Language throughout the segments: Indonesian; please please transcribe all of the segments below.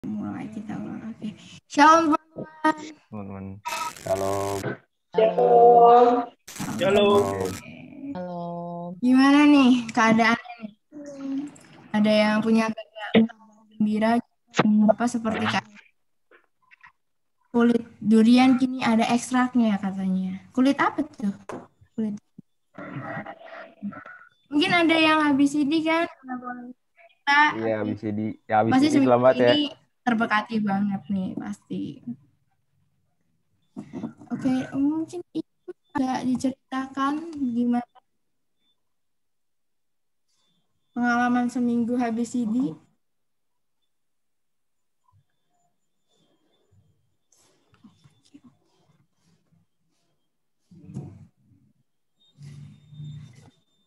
Mulai kita ulang. Oke. Shalom teman-teman. Shalom. Shalom. Halo. Gimana nih keadaannya nih? Ada yang punya kabar gembira apa seperti kulit durian kini ada ekstraknya katanya. Kulit apa tuh? Kulit. Mungkin ada yang habis ini kan? Kita Iya, habis pasti ini seminggu selamat ya. ini terberkati banget nih pasti. Oke, mungkin itu agak diceritakan gimana pengalaman seminggu habis ini.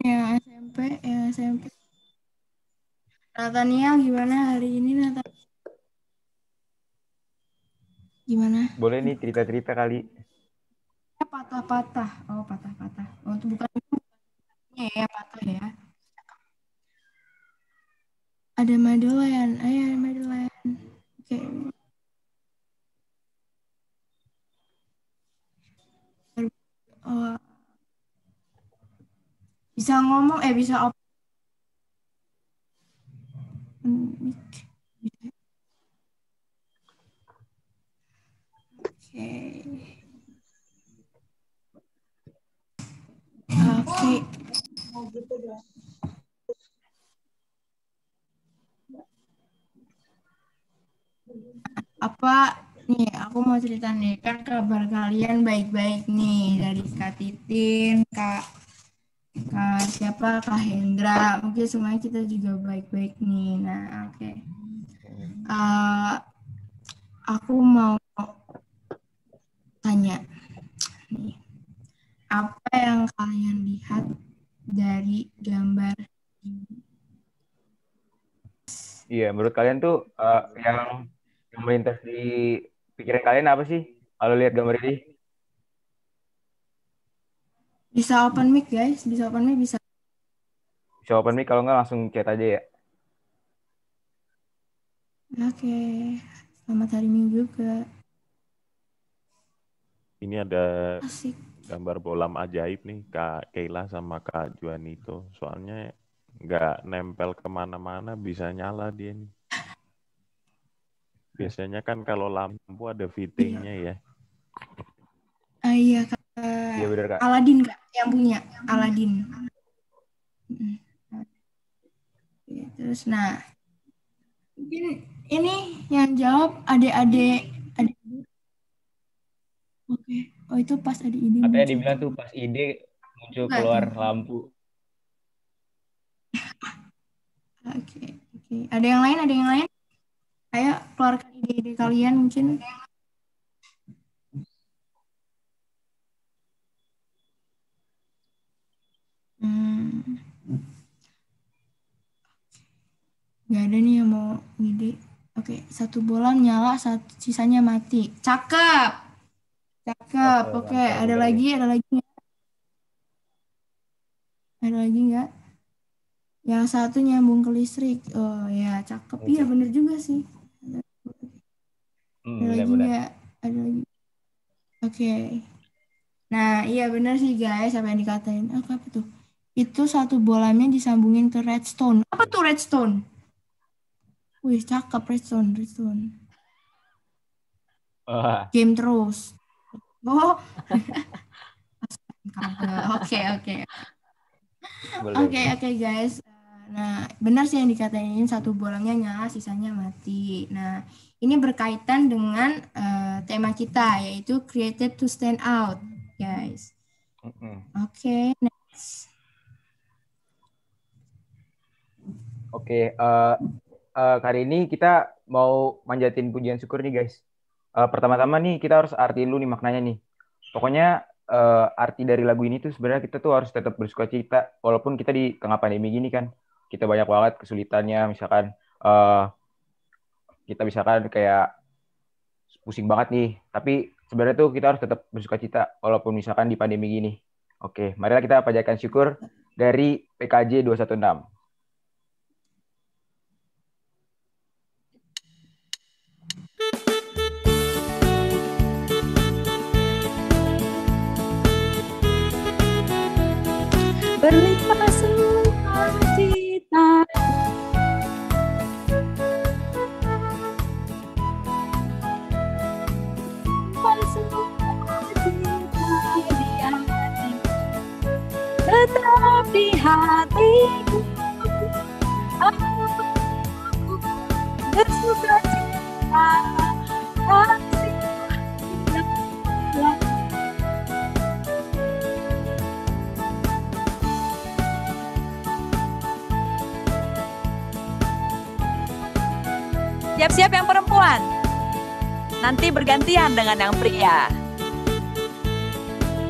Ya SMP. Nathaniel gimana hari ini Nathaniel? Gimana? Boleh nih cerita-cerita kali. Patah-patah. Oh, patah-patah. Oh, itu bukan ya patah ya. Ada Madeleine. Ayo Madeleine. Oke. Oh, bisa ngomong bisa mic. Oke. Oke. Apa nih aku mau cerita nih kan kabar kalian baik-baik nih dari Kak Titin, Kak siapa Kak Hendra, mungkin semuanya kita juga baik-baik nih. Nah, oke. Aku mau tanya nih, apa yang kalian lihat dari gambar ini? Iya, menurut kalian tuh yang melintas di pikiran kalian apa sih kalau lihat gambar ini? Bisa open mic guys, bisa open mic bisa. Bisa open mic, kalau nggak langsung chat aja ya. Oke, selamat hari Minggu juga. Ini ada Asik. gambar bolam ajaib nih Kak Keila sama Kak Juanito. Soalnya nggak nempel kemana-mana, bisa nyala dia nih. Biasanya kan kalau lampu ada fittingnya ya. Iya Kak. Iya benar Kak. Aladin Kak yang punya Aladin. Terus nah mungkin ini yang jawab adik-adik. Oke. Oh itu pas adik ini Katanya muncul. dibilang tuh pas ide muncul Enggak keluar tuh. lampu. Oke. Ada yang lain? Ayo keluarkan ide-ide kalian mungkin. Gak ada nih yang mau ide. Oke, satu bola nyala, sisanya mati. Cakep. Oke, Mantap, ada bener nih. lagi nggak? Ada lagi nggak? Yang satu nyambung ke listrik. Oh ya, cakep. Iya, bener juga sih. Ada lagi Benar-benar. nggak? Ada lagi. Oke. Nah, iya bener sih guys, apa yang dikatain. Apa tuh? Itu satu bolanya disambungin ke redstone. Apa tuh redstone? Wih, cakep redstone. Wah, Game terus. Oh, oke. Boleh. Oke guys. Nah, benar sih yang dikatain satu bolanya nyala, sisanya mati. Nah, ini berkaitan dengan tema kita yaitu created to stand out, guys. Oke, next. Oke, kali ini kita mau manjatin pujian syukur nih guys. Pertama-tama nih kita harus artiin dulu nih maknanya nih. Pokoknya arti dari lagu ini tuh sebenarnya kita tuh harus tetap bersuka cita walaupun kita di tengah pandemi gini kan. Kita banyak banget kesulitannya, misalkan kita misalkan kayak pusing banget nih, tapi sebenarnya tuh kita harus tetap bersuka cita walaupun misalkan di pandemi gini. Oke, marilah kita panjatkan syukur dari PKJ 216. berlimpah sukacita. Tetap di hatiku aku bersuka cita kasih. Siap-siap yang perempuan, nanti bergantian dengan yang pria.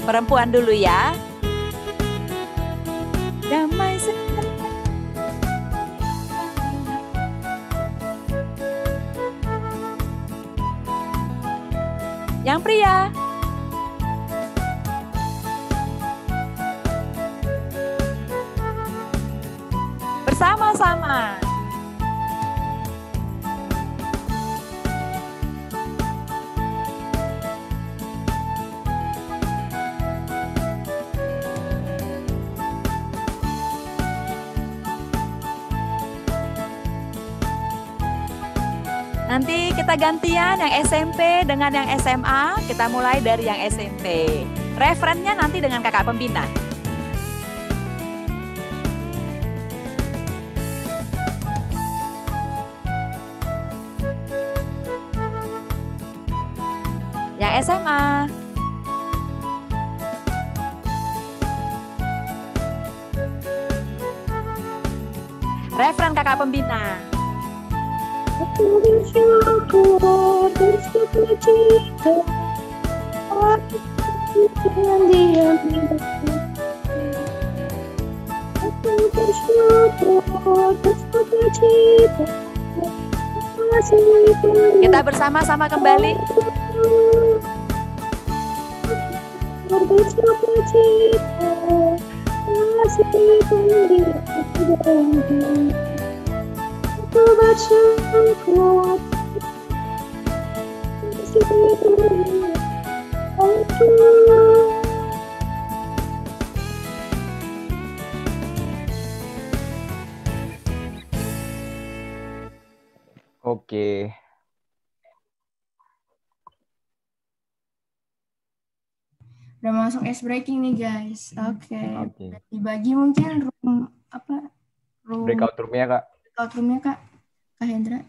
Perempuan dulu ya. Damai sejahtera. Yang pria. Bersama-sama. Nanti kita gantian yang SMP dengan yang SMA. Kita mulai dari yang SMP. Referennya nanti dengan kakak pembina. Yang SMA. Referen kakak pembina. Aku bersyukur bersuka cita dengan dia. Aku bersyukur bersuka cita. Kita bersama-sama kembali. Bersuka cita masih pendiri. Aku bersyukur Oke. Udah masuk ice breaking nih guys. Oke. Oke. Dibagi mungkin room apa? Room Breakout room-nya, Kak. breakout room-nya Kak Hendra.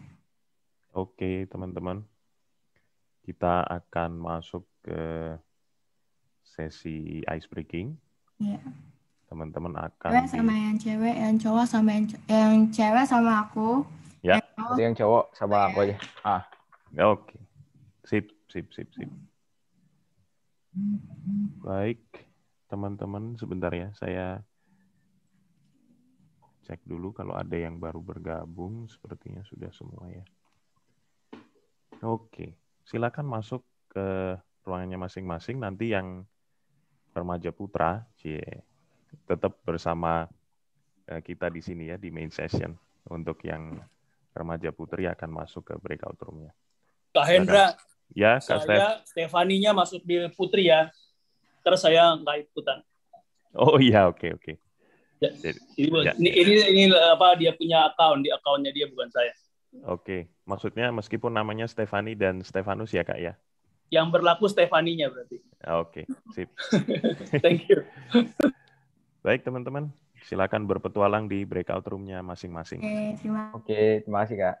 Oke, teman-teman. Kita akan masuk ke sesi ice breaking. Iya. Teman-teman akan Cewek sama yang cewek, yang cowok sama yang cewek sama aku. Ya. Yang cowok Nanti yang cowok sama aku aja. Ya, oke. Sip. Baik, teman-teman, sebentar ya. Saya cek dulu kalau ada yang baru bergabung. Sepertinya sudah semua ya. Oke, silakan masuk ke ruangannya masing-masing. Nanti yang remaja putra, tetap bersama kita di sini ya, di main session. Untuk yang remaja putri akan masuk ke breakout room-nya. Kak Hendra, ya, Kak saya Stefaninya masuk di putri ya. Terus saya nggak ikutan. Oh iya, oke. Ya, Jadi, ini apa, dia punya akun, di akunnya dia, bukan saya. Oke, maksudnya meskipun namanya Stefani dan Stefanus ya Kak ya? Yang berlaku Stefaninya berarti. Oke, sip. Thank you. Baik teman-teman, silakan berpetualang di breakout room-nya masing-masing. Oke, terima kasih Kak.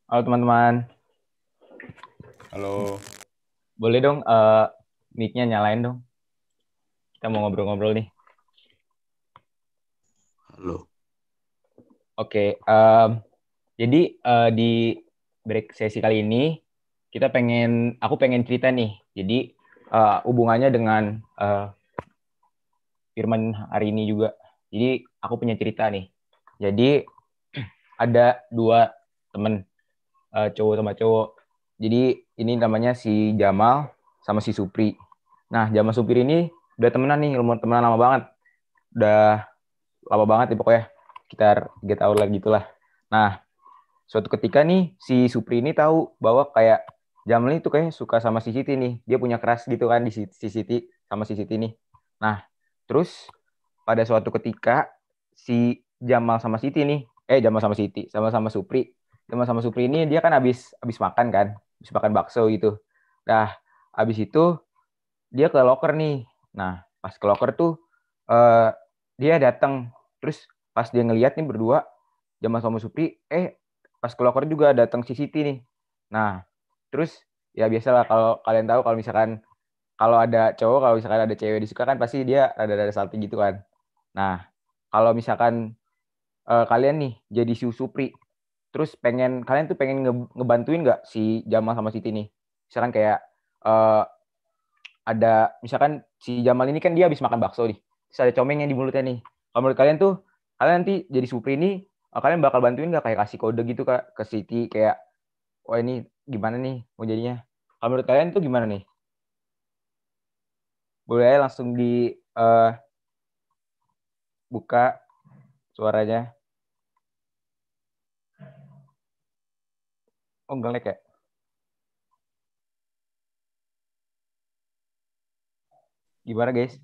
Halo teman-teman. Halo. Boleh dong mic-nya nyalain dong. Kita mau ngobrol-ngobrol nih. Halo. Oke, jadi di break sesi kali ini aku pengen cerita nih. Jadi hubungannya dengan Firman hari ini juga. Jadi aku punya cerita nih. Jadi ada 2 temen, cowok sama cowok. Jadi ini namanya si Jamal sama si Supri. Nah, Jamal Supri ini udah temenan nih, temenan lama banget. Udah lama banget ya pokoknya. Sekitar 3 tahun lah gitulah. Nah, suatu ketika nih si Supri ini tahu bahwa kayak Jamal itu kayak suka sama si Siti nih. Dia punya crush gitu kan di si Siti sama si Siti nih. Nah, terus pada suatu ketika si Jamal sama Siti nih, Jamal sama Siti, sama-sama Supri. Jamal sama Supri ini dia kan habis makan kan, habis makan bakso gitu. Nah, habis itu dia ke loker nih. Nah, pas ke loker tuh dia datang. Terus pas dia ngeliat nih berdua Jamal sama Supri, pas ke loker juga datang si Siti nih. Nah, terus ya biasalah kalau kalian tahu kalau misalkan kalau ada cowok, kalau misalkan ada cewek disuka kan pasti dia rada-rada salty gitu kan. Nah, kalau misalkan kalian nih jadi si Supri, terus kalian tuh pengen ngebantuin nggak si Jamal sama Siti nih? Misalkan kayak ada misalkan si Jamal ini kan dia habis makan bakso nih, terus ada comeng yang di mulutnya nih. Kalau menurut kalian tuh, kalian nanti jadi Supri ini, kalian bakal bantuin nggak kayak kasih kode gitu Kak ke Siti kayak, wah ini gimana nih mau jadinya? Kalau menurut kalian tuh gimana nih? Boleh langsung di buka suaranya. Oh ngelek ya? Gimana guys?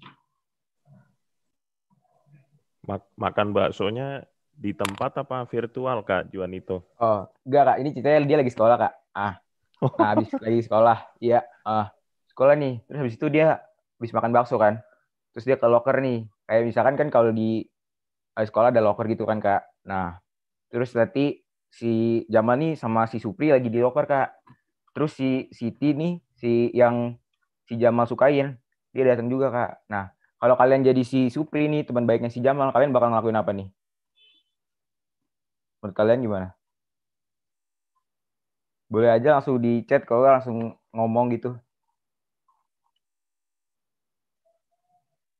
Makan baksonya di tempat apa virtual, Kak Juanito? Oh, enggak Kak, ini ceritanya dia lagi sekolah Kak. Nah habis lagi sekolah, iya, sekolah nih. Terus habis itu dia habis makan bakso kan. Terus dia ke loker nih. Kayak misalkan kan kalau di sekolah ada loker gitu kan Kak. Nah, terus nanti si Jamal nih sama si Supri lagi di loker Kak. Terus si Siti nih, si Jamal sukain, dia datang juga Kak. Nah, kalau kalian jadi si Supri nih, teman baiknya si Jamal, kalian bakal ngelakuin apa nih? Menurut kalian gimana? Boleh aja langsung di chat kalau langsung ngomong gitu.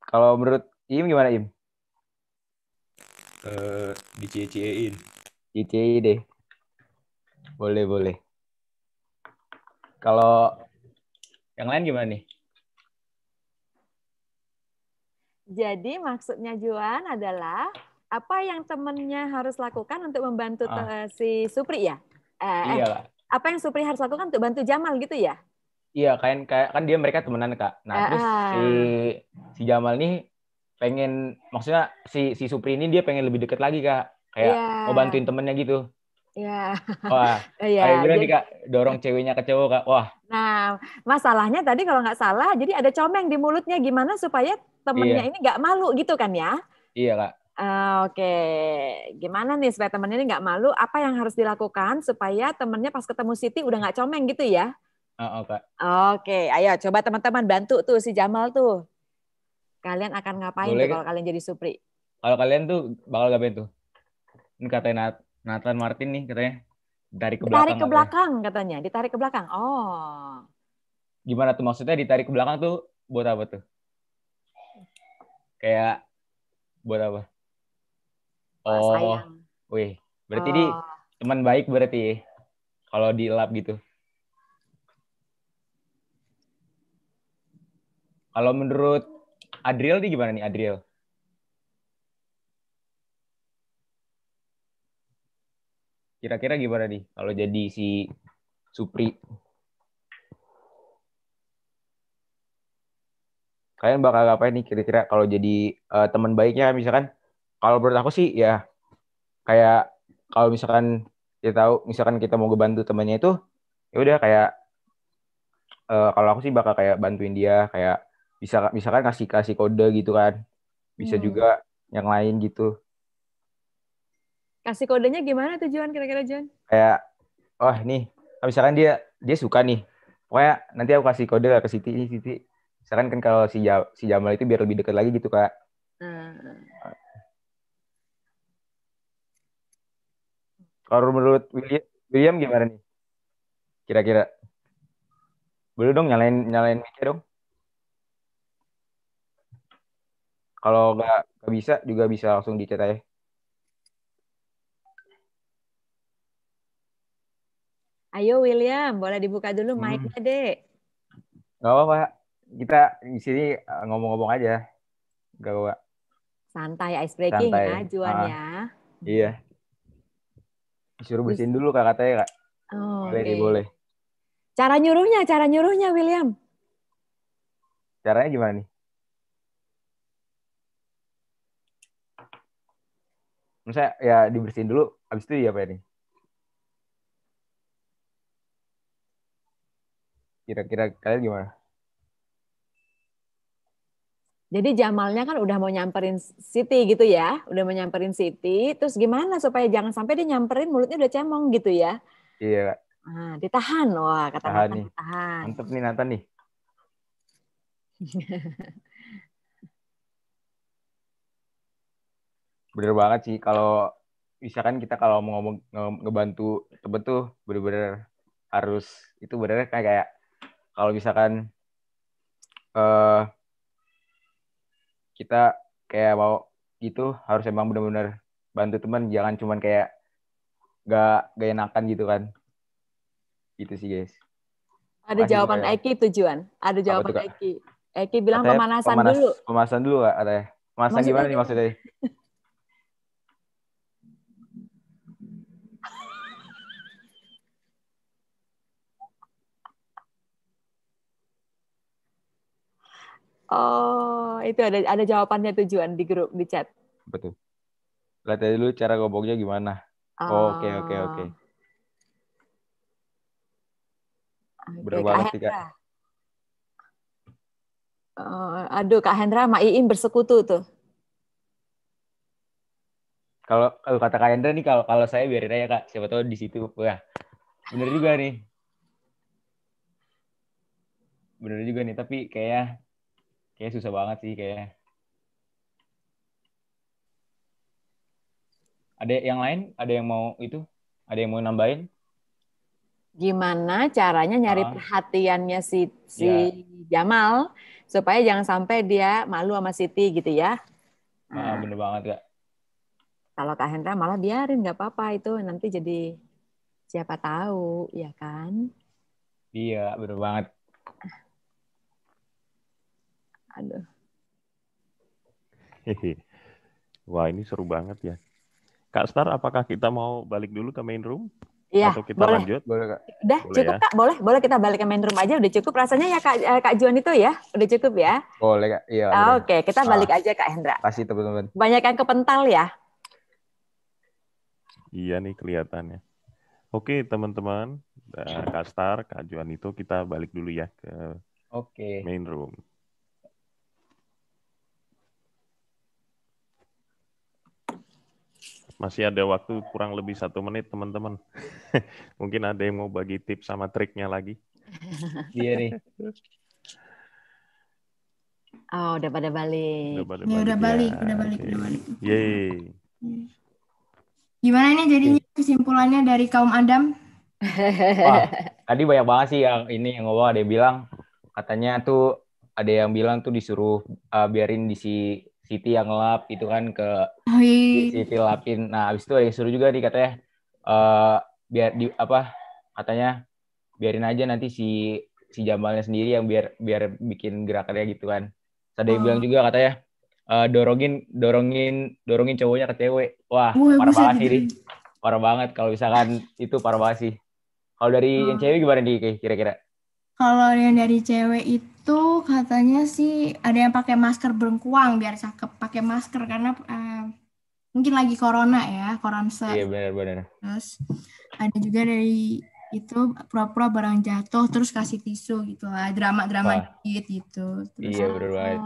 Kalau menurut Im gimana Im? Dicie-ciein. Cici deh. Boleh. Kalau yang lain gimana nih? Jadi maksudnya Juan adalah apa yang temennya harus lakukan untuk membantu si Supri ya? Iya Kak. Apa yang Supri harus lakukan untuk bantu Jamal gitu ya? Iya, kan dia mereka temenan Kak. Nah, terus si Jamal nih pengen, maksudnya si Supri ini dia pengen lebih deket lagi Kak. Kayak mau bantuin temennya gitu. Iya. Wah, kayak bilang nih Kak, dorong ceweknya ke cowok Kak. Wah. Nah, masalahnya tadi kalau nggak salah, jadi ada comeng di mulutnya gimana supaya temennya ini nggak malu gitu kan ya? Iya Kak. Oke, gimana nih supaya temennya ini nggak malu? Apa yang harus dilakukan supaya temennya pas ketemu Siti udah nggak comeng gitu ya? Kak. Oke, ayo coba teman-teman bantu tuh si Jamal tuh. Kalian akan ngapain tuh kalau kalian jadi Supri? Kalau kalian tuh bakal ngapain tuh? Ini katanya Nathan Martin nih katanya ditarik ke belakang. Ditarik ke belakang katanya, ditarik ke belakang. Oh. Gimana tuh maksudnya ditarik ke belakang tuh buat apa tuh? Kayak buat apa? Sayang. Wih, berarti ini teman baik berarti kalau di lab gitu. Kalau menurut Adriel nih gimana nih Adriel? Kira-kira gimana nih kalau jadi si Supri? Kalian bakal ngapain nih kira-kira kalau jadi teman baiknya misalkan? Kalau menurut aku sih ya kayak kalau misalkan kita tahu misalkan kita mau ngebantu temannya itu ya udah kayak kalau aku sih bakal kayak bantuin dia kayak misalkan kasih kode gitu kan. Bisa juga yang lain gitu. Kasih kodenya gimana tuh Juan kira-kira Juan? Kayak nih misalkan dia suka nih. Pokoknya nanti aku kasih kode ke Siti. Misalkan kan kalau si Jamal itu biar lebih dekat lagi gitu Kak. Kalau menurut William gimana nih? Kira-kira. Boleh dong nyalain mic dong. Kalau nggak bisa juga bisa langsung di chat aja. Ayo William, boleh dibuka dulu mic-nya, Dek. Nggak apa-apa. Kita di sini ngomong-ngomong aja. Nggak apa-apa. Santai, ice breaking ya, Juan ya. Iya. Disuruh bersihin dulu Kak katanya Kak. Oh, Boleh oke. nih, boleh. Cara nyuruhnya William. Caranya gimana nih? Misalnya ya dibersihin dulu, habis itu ya apa nih? Kira-kira kalian gimana? Jadi Jamalnya kan udah mau nyamperin Siti gitu ya, udah mau nyamperin Siti, terus gimana supaya jangan sampai dia nyamperin mulutnya udah cemong gitu ya? Iya Kak, Nah, ditahan, wah kata tahan Nathan nih. ditahan. Mantep nih Nathan nih. Bener banget sih kalau misalkan kita kalau mau ngomong ngebantu temen tuh bener-bener harus itu bener kayak kalau misalkan eh kita kayak mau gitu harus emang bener-bener bantu teman, jangan cuman kayak gak enakan gitu kan. Gitu sih guys. Ada Makasih jawaban semuanya. Eki tujuan. Ada Apa jawaban tuh Kak? Eki. Eki bilang Katanya pemanasan dulu. pemanasan dulu Kak katanya. Pemanasan Maksudnya gimana nih maksudnya? Oh, itu ada jawabannya tujuan di grup di chat. Betul. Lihat aja dulu cara ngomongnya gimana. Oke. Oke, Bener Kak banget sih Kak. Hendra. Aduh, Kak Hendra sama Iim bersekutu tuh. Kalau kata Kak Hendra nih kalau saya biarin aja Kak. Siapa tahu di situ. Wah, bener juga nih. Bener juga nih, tapi kayak susah banget sih kayak. Ada yang lain? Ada yang mau itu? Ada yang mau nambahin? Gimana caranya nyari perhatiannya si Jamal supaya jangan sampai dia malu sama Siti gitu ya. Nah, Bener banget Kak. kalau Kak Hendra malah biarin nggak apa-apa itu nanti jadi siapa tahu ya kan. Iya, bener banget. Aduh. Wah, ini seru banget ya. Kak Star, apakah kita mau balik dulu ke main room? Iya, Atau kita boleh. lanjut? Boleh Kak. Udah Boleh cukup ya? Kak, boleh kita balik ke main room aja udah cukup rasanya ya Kak Juan itu ya, udah cukup ya. Boleh Kak. Iya. Bener. Oke, kita balik aja Kak Hendra. Kasih teman-teman. Banyak yang kepental ya. Iya nih kelihatannya. Oke teman-teman, Kak Star, Kak Juan itu kita balik dulu ya ke main room. Masih ada waktu kurang lebih 1 menit teman-teman. Mungkin ada yang mau bagi tips sama triknya lagi. Iya nih. Oh, udah pada balik. Udah balik. Yeay. Gimana nih jadinya kesimpulannya dari kaum Adam? Wah, tadi banyak banget sih yang ini yang ngomong, ada yang bilang katanya tuh ada yang bilang tuh disuruh biarin di Siti yang ngelap itu kan ke Siti lapin. Nah, habis itu ada yang suruh juga nih katanya biar di katanya biarin aja nanti si Jamalnya sendiri yang biar bikin gerakannya gitu kan. Ada yang bilang juga katanya dorongin cowoknya ke cewek. Wah, parah banget sih, parah banget kalau misalkan itu parah banget sih. Kalau dari yang cewek gimana nih kira-kira? Kalau yang dari cewek itu katanya sih ada yang pakai masker berengkuang biar cakep pakai masker karena mungkin lagi corona ya, koronser. Iya benar. Terus ada juga dari itu pura-pura barang jatuh terus kasih tisu gitu lah, drama gitu. Terus iya benar banget.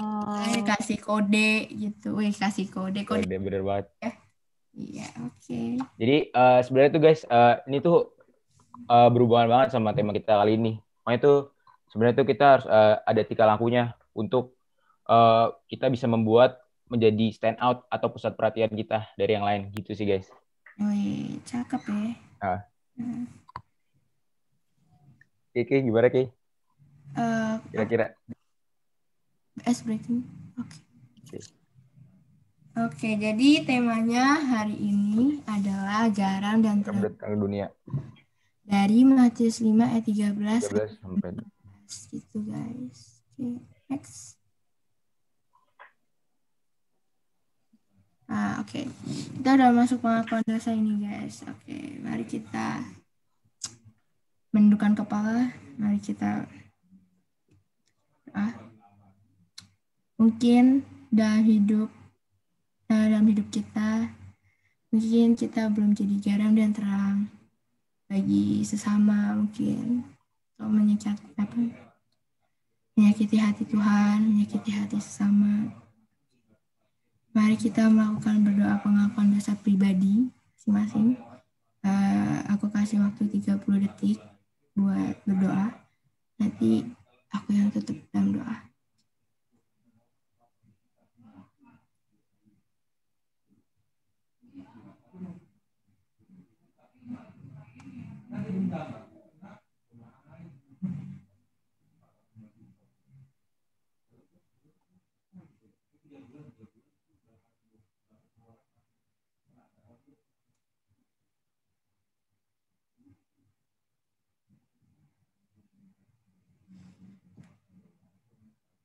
Kasih kode gitu, kasih kode. Bener banget. Iya, oke. Jadi sebenarnya tuh guys, ini tuh berhubungan banget sama tema kita kali ini. Makanya tuh sebenarnya tuh kita harus ada tingkah lakunya untuk kita bisa membuat menjadi stand out atau pusat perhatian kita dari yang lain gitu sih guys. Wih, cakep ya. Ki, gimana Ki? Kira-kira? Ice breaking. Oke, jadi temanya hari ini adalah garam dan terang dunia. Dari Matius 5 ayat 13 sampai gitu guys. Oke, next. Oke. Kita udah masuk pengakuan dosa ini, guys. Oke, mari kita menundukkan kepala. Mari kita mungkin dalam hidup kita, mungkin kita belum jadi garam dan terang bagi sesama, mungkin atau menyakiti hati Tuhan, menyakiti hati sesama. Mari kita melakukan berdoa pengakuan dosa pribadi masing-masing. Aku kasih waktu 30 detik buat berdoa. Nanti aku yang tutup dalam doa.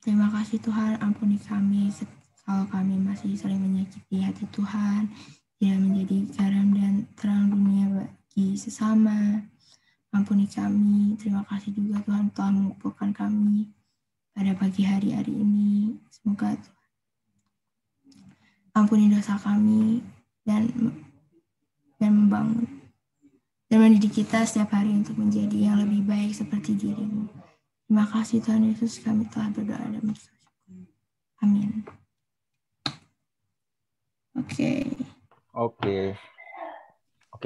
Terima kasih Tuhan, ampuni kami kalau kami masih sering menyakiti hati Tuhan, tidak menjadi garam dan terang dunia bagi sesama. Ampuni kami, terima kasih juga Tuhan telah mengumpulkan kami pada pagi hari ini. Semoga Tuhan ampuni dosa kami dan membangun dan mendidik kita setiap hari untuk menjadi yang lebih baik seperti dirimu. Terima kasih Tuhan Yesus, kami telah berdoa dan bersyukur. Amin. Oke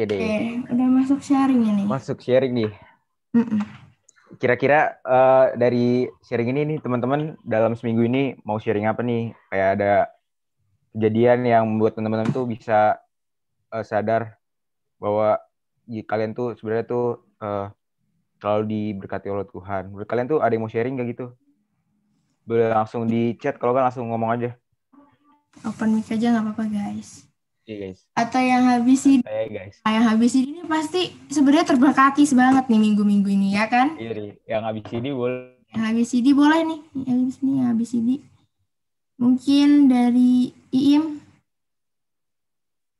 deh. Udah masuk sharing ini. Masuk sharing nih. Kira-kira dari sharing ini nih teman-teman dalam seminggu ini mau sharing apa nih? Kayak ada kejadian yang membuat teman-teman tuh bisa sadar bahwa kalian tuh sebenarnya tuh selalu diberkati oleh Tuhan. Menurut kalian tuh ada yang mau sharing gak gitu? Boleh langsung di chat, kalau kan langsung ngomong aja. Open mic aja gak apa-apa guys. Iya guys. Atau yang habis ini. Guys. Yang habis ini pasti sebenarnya terberkati banget nih minggu-minggu ini ya kan? Iya nih, yang habis ini boleh. Yang habis ini boleh nih. Yang habis ini. Mungkin dari Iim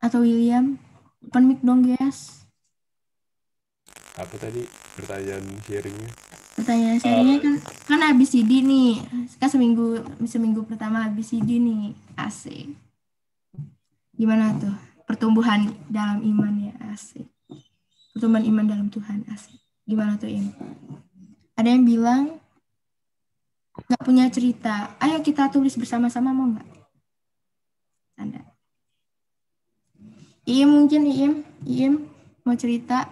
atau William. Open mic dong guys. Apa tadi pertanyaan sharingnya? Pertanyaan sharingnya kan habis CD nih. Kan seminggu pertama habis CD nih. Asik. Gimana tuh? Pertumbuhan dalam iman ya, asik. Pertumbuhan iman dalam Tuhan, asik. Gimana tuh Im? Ada yang bilang nggak punya cerita. Ayo kita tulis bersama-sama, mau nggak? Tanda. Iim mau cerita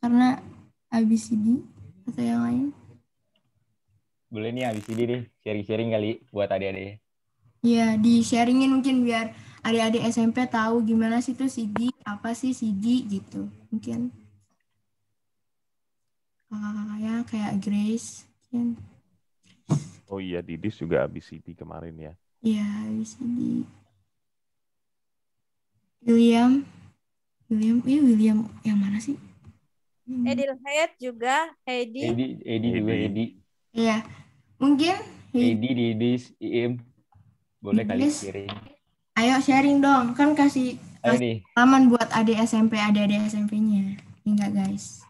karena ABCD atau yang lain? Boleh nih ABCD deh, sharing-sharing kali buat adik-adik. Iya, di-sharingin mungkin biar adik-adik SMP tahu gimana sih tuh CD, apa sih CD gitu. Mungkin kakak-kakaknya kayak Grace. Mungkin. Oh iya, Didis juga ABCD kemarin ya. Iya, ABCD. William yang mana sih? Edilhead juga, Heidi juga Heidi. Iya, mungkin Heidi, Didis, Iim. Boleh kali sharing. Ayo sharing dong, kan kasih pengalaman buat adik SMP-nya. Enggak guys.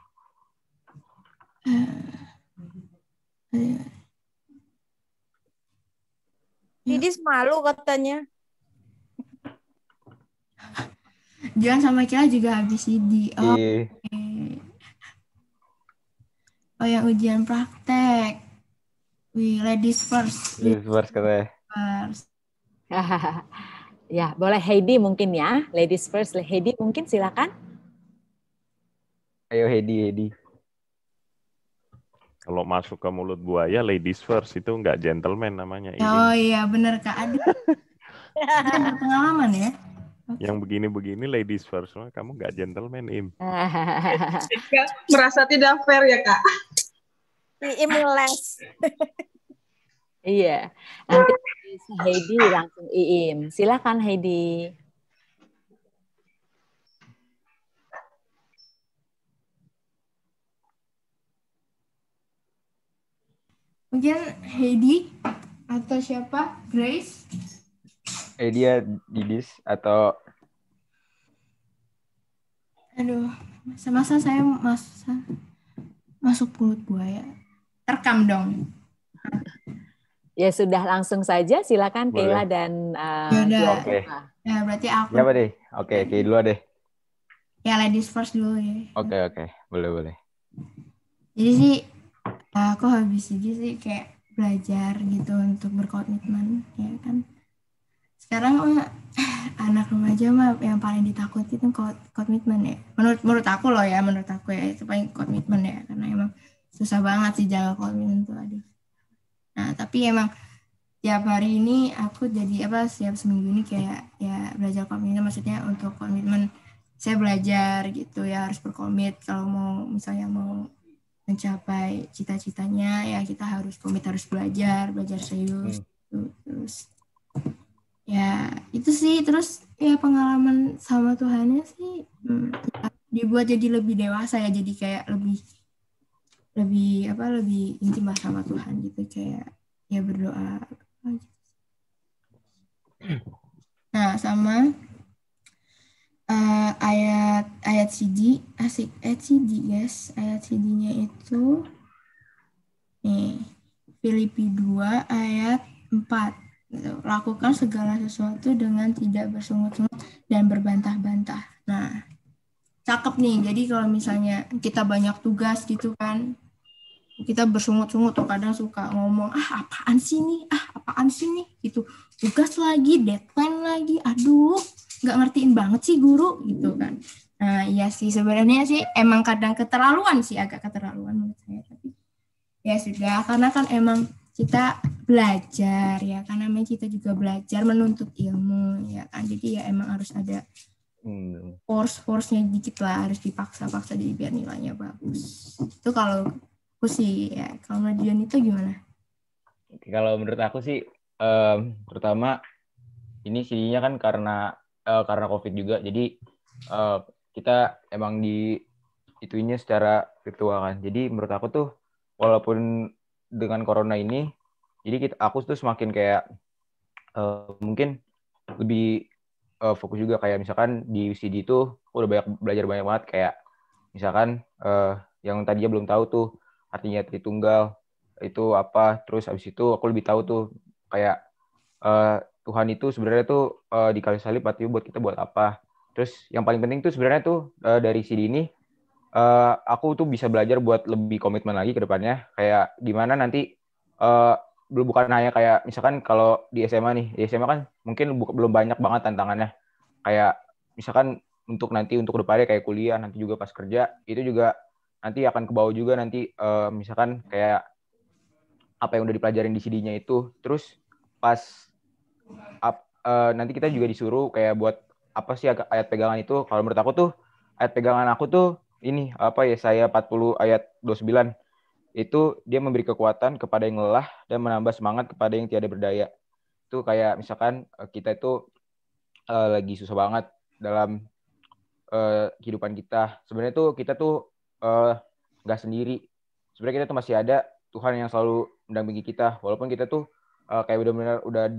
Didis malu katanya. Jangan sama Kila juga ABCD. Oh, oh yang ujian praktek. Ladies first. Ladies first katanya. Ya, boleh Heidi mungkin ya. Ladies first. Heidi mungkin silakan. Ayo Heidi. Kalau masuk ke mulut buaya, ladies first itu nggak gentleman namanya. Oh iya, bener Kak. Aduh. Berpengalaman ya. Yang begini-begini ladies first, kamu nggak gentleman, Im. Merasa tidak fair ya, Kak? Im les. Iya, nanti Heidi langsung Iim. Silakan Heidi. Mungkin Heidi atau siapa? Grace? Dia Didis atau Aduh, masa saya masuk mulut buaya. Rekam dong. Ya sudah, langsung saja silakan Boleh. Keila dan Ya udah. Oke. Ya berarti aku. Siapa deh? Oke, dulu deh. Ya ladies first dulu ya. Oke. Boleh. Jadi sih aku habis ini sih kayak belajar gitu untuk berkomitmen, ya kan. Sekarang anak remaja mah yang paling ditakuti itu komitmen ya. Menurut aku loh ya, itu paling komitmen ya, karena emang susah banget sih jaga komitmen tuh, aduh. Nah, tapi emang tiap hari ini aku jadi setiap seminggu ini kayak ya belajar komitmen, maksudnya untuk komitmen saya belajar gitu ya, harus berkomit kalau misalnya mau mencapai cita-citanya ya kita harus komit, harus belajar serius. Terus ya itu sih, terus ya pengalaman sama Tuhannya sih ya, dibuat jadi lebih dewasa ya, jadi kayak lebih intim lah sama Tuhan gitu, kayak ya berdoa. Nah, sama ayat CD, asik ayat CD guys, ayat CD-nya itu nih Filipi 2 ayat 4. Lakukan segala sesuatu dengan tidak bersungut-sungut dan berbantah-bantah. Nah, cakep nih. Jadi kalau misalnya kita banyak tugas gitu kan, kita bersungut-sungut tuh kadang suka ngomong, apaan sih nih gitu. Tugas lagi, deadline lagi, aduh, nggak ngertiin banget sih guru gitu kan. Nah, iya sih sebenarnya sih emang kadang agak keterlaluan menurut saya, tapi ya sudah, karena kan emang kita belajar ya, karena memang kita juga belajar menuntut ilmu ya kan, jadi ya emang harus ada force-nya dikit lah, harus dipaksa-paksa jadi biar nilainya bagus. Itu kalau aku sih ya. Kalau Nadion itu gimana? Kalau menurut aku sih terutama ini CD-nya kan karena COVID juga, jadi kita emang ituinnya secara virtual kan. Jadi menurut aku tuh walaupun dengan corona ini, jadi aku tuh semakin kayak mungkin lebih fokus juga, kayak misalkan di CD itu aku udah belajar banyak banget, kayak misalkan yang tadinya belum tahu tuh artinya Tritunggal itu apa, terus abis itu aku lebih tahu tuh kayak Tuhan itu sebenarnya tuh di kayu salib artinya buat kita buat apa. Terus yang paling penting tuh sebenarnya tuh dari CD ini aku tuh bisa belajar buat lebih komitmen lagi ke depannya, kayak gimana nanti bukan hanya kayak misalkan kalau di SMA nih, di SMA kan mungkin belum banyak banget tantangannya, kayak misalkan untuk depannya kayak kuliah, nanti juga pas kerja itu juga nanti akan ke bawah juga nanti misalkan kayak apa yang udah dipelajarin di CD-nya itu, terus pas nanti kita juga disuruh kayak buat apa sih ayat pegangan itu. Kalau menurut aku tuh ayat pegangan aku tuh ini Yesaya 40 ayat 29, itu dia memberi kekuatan kepada yang lelah dan menambah semangat kepada yang tiada berdaya. Itu kayak misalkan kita itu lagi susah banget dalam kehidupan kita. Sebenarnya tuh kita tuh nggak sendiri. Sebenarnya kita tuh masih ada Tuhan yang selalu mendampingi kita, walaupun kita tuh kayak benar-benar udah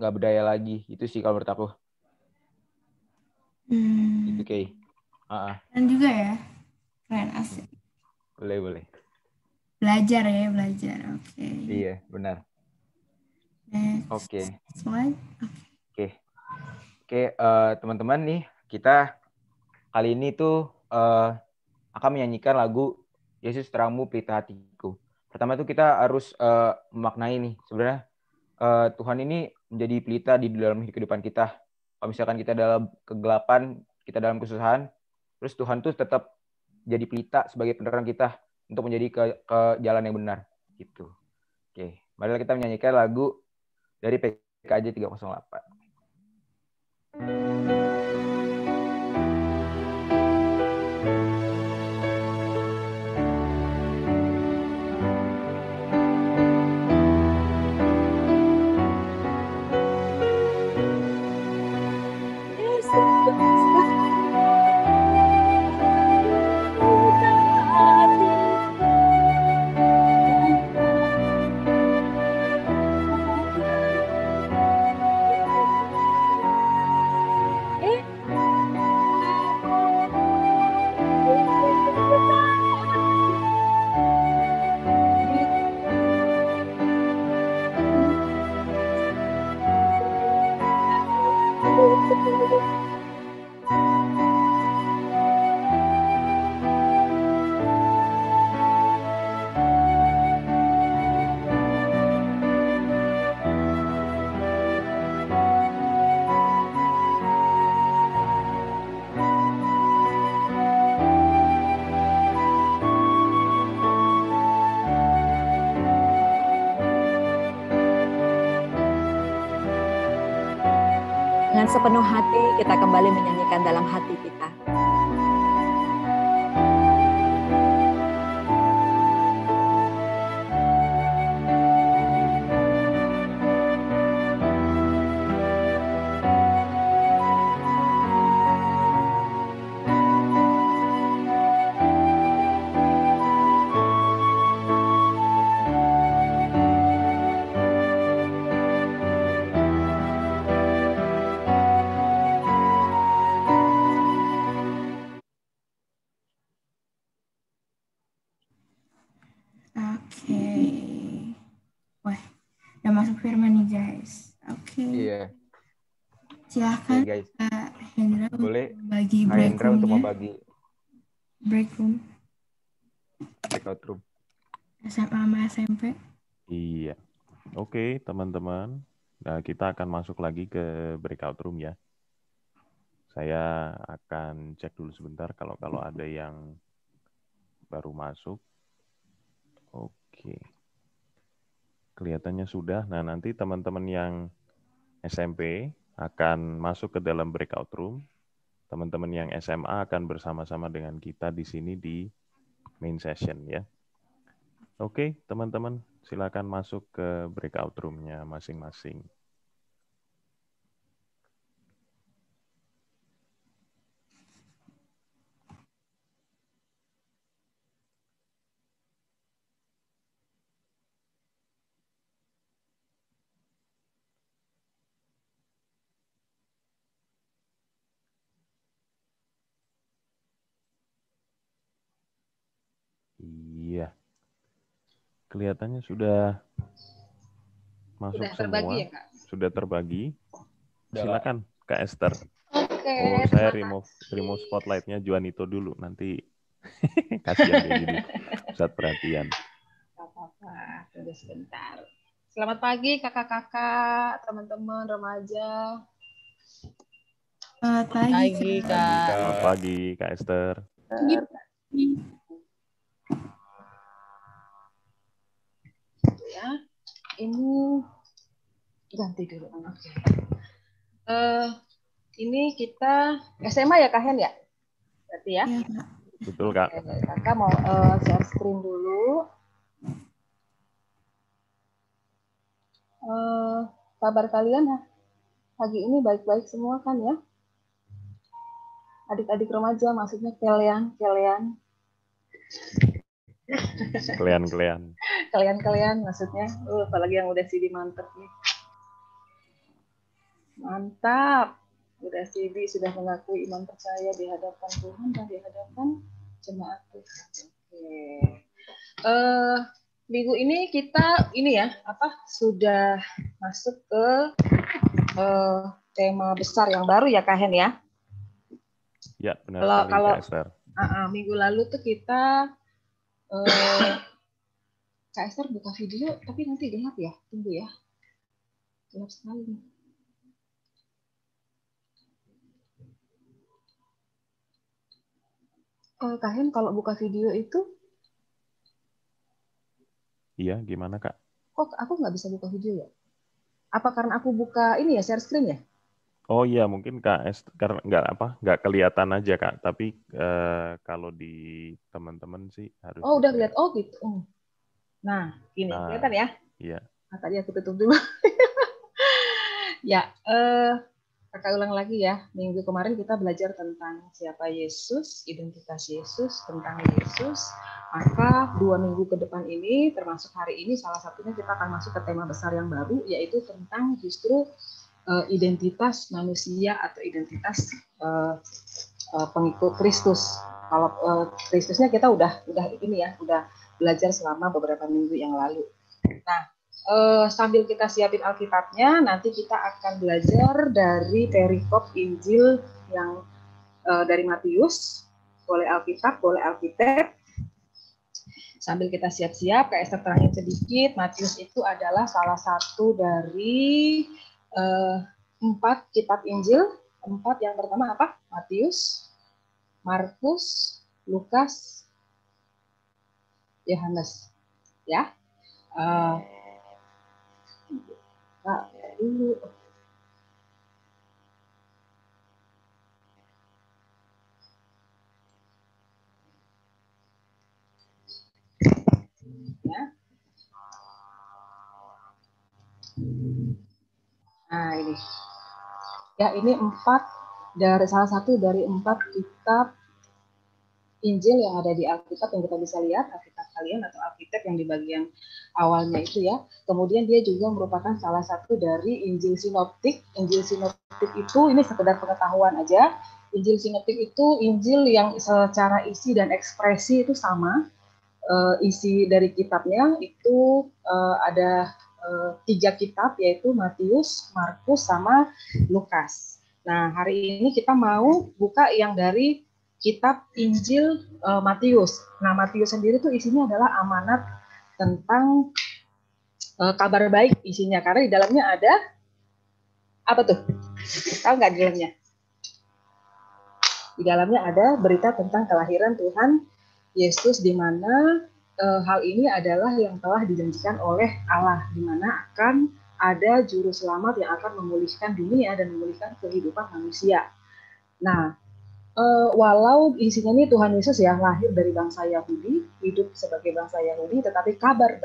nggak berdaya lagi. Itu sih kalau menurut aku. Itu kayak. Dan juga ya, keren, asik. Boleh. Belajar. Oke. Iya, benar. Oke. Slide. Oke, teman-teman nih, kita kali ini tuh akan menyanyikan lagu Yesus Terangmu Pelita Hatiku. Pertama tuh kita harus memaknai nih, sebenarnya Tuhan ini menjadi pelita di dalam kehidupan kita. Kalau misalkan kita dalam kegelapan, kita dalam kesusahan, terus Tuhan tuh tetap jadi pelita sebagai penerang kita untuk menjadi ke jalan yang benar gitu. Oke, mari kita menyanyikan lagu dari PKJ 308. Yesus Dengan sepenuh hati kita kembali menyanyikan dalam hati kita. Oke. Wah, udah masuk firman nih guys. Oke. Iya. Silahkan Oke, guys. Kak Hendra Boleh untuk bagi Kak break Hendra untuk room-nya. membagi Break room breakout room. SMA sama SMP. Iya. Oke, teman-teman. Nah, kita akan masuk lagi ke breakout room ya. Saya akan cek dulu sebentar kalau ada yang baru masuk. Oke. Kelihatannya sudah. Nah, nanti teman-teman yang SMP akan masuk ke dalam breakout room. Teman-teman yang SMA akan bersama-sama dengan kita di sini di main session ya. Oke, teman-teman, silakan masuk ke breakout room-nya masing-masing. Iya. Kelihatannya sudah masuk semua. Ya, Kak? Sudah terbagi. Udah, Silakan, Kak Esther. Oke, Oh, saya remove spotlight-nya Juanito dulu. Nanti kasihan dia jadi pusat perhatian. Gak apa-apa, tunggu sebentar. Selamat pagi kakak-kakak, teman-teman remaja. Selamat pagi, Kak. Selamat pagi, Kak Esther. Ya, ini ganti dulu. Oke. Ini kita SMA ya Kak Hen ya? Berarti ya? Iya, Kak. Betul, Kak. Oke, kakak mau share screen dulu. Kabar kalian pagi ini baik-baik semua kan ya? Adik-adik remaja, maksudnya kalian. Kalian maksudnya, apalagi yang udah CD mantep nih. Mantap. Udah CD sudah mengakui iman percaya di hadapan Tuhan dan di hadapan jemaat Tuhan. Oke. Minggu ini kita sudah masuk ke tema besar yang baru ya Kak Hen ya. Ya, benar sekali Kak Esther. Minggu lalu tuh kita Kak Esther buka video tapi nanti gelap ya. Tunggu ya. Gelap sekali. Kak Hen kalau buka video itu iya, gimana Kak? Kok aku nggak bisa buka video ya? Apa karena aku buka ini ya share screen ya? Oh iya, mungkin Kak Esther karena nggak kelihatan aja Kak. Tapi kalau di teman-teman sih harus. Oh udah lihat, oh gitu. Nah gini kelihatan ya? Iya. Tadi aku tutup dulu. Ya, kakak ulang lagi ya. Minggu kemarin kita belajar tentang siapa Yesus, identitas Yesus, tentang Yesus. Maka 2 minggu ke depan ini, termasuk hari ini, salah satunya kita akan masuk ke tema besar yang baru, yaitu tentang justru identitas manusia atau identitas pengikut Kristus. Kalau Kristusnya kita udah belajar selama beberapa minggu yang lalu. Nah, sambil kita siapin Alkitabnya, nanti kita akan belajar dari perikop Injil yang dari Matius. Boleh Alkitab, boleh Alkitab. Sambil kita siap-siap, Kak Esther terangin sedikit, Matius itu adalah salah satu dari 4 kitab Injil. 4 yang pertama apa? Matius, Markus, Lukas, Yohanes. Ya. Dulu. ini. Ya, ini salah satu dari 4 kitab Injil yang ada di Alkitab yang kita bisa lihat, Alkitab kalian atau Alkitab yang di bagian awalnya itu ya. Kemudian dia juga merupakan salah satu dari Injil Sinoptik. Injil Sinoptik itu, ini sekedar pengetahuan aja, Injil Sinoptik itu Injil yang secara isi dan ekspresi itu sama. Isi dari kitabnya itu ada 3 kitab, yaitu Matius, Markus, sama Lukas. Nah, hari ini kita mau buka yang dari kitab Injil Matius. Nah, Matius sendiri tuh isinya adalah amanat tentang kabar baik isinya, karena di dalamnya ada apa tuh? Tahu nggak di dalamnya? Di dalamnya ada berita tentang kelahiran Tuhan Yesus, di mana hal ini adalah yang telah dijanjikan oleh Allah, di mana akan ada juru selamat yang akan memulihkan dunia dan memulihkan kehidupan manusia. Nah, walau isinya ini Tuhan Yesus ya lahir dari bangsa Yahudi, hidup sebagai bangsa Yahudi, tetapi kabar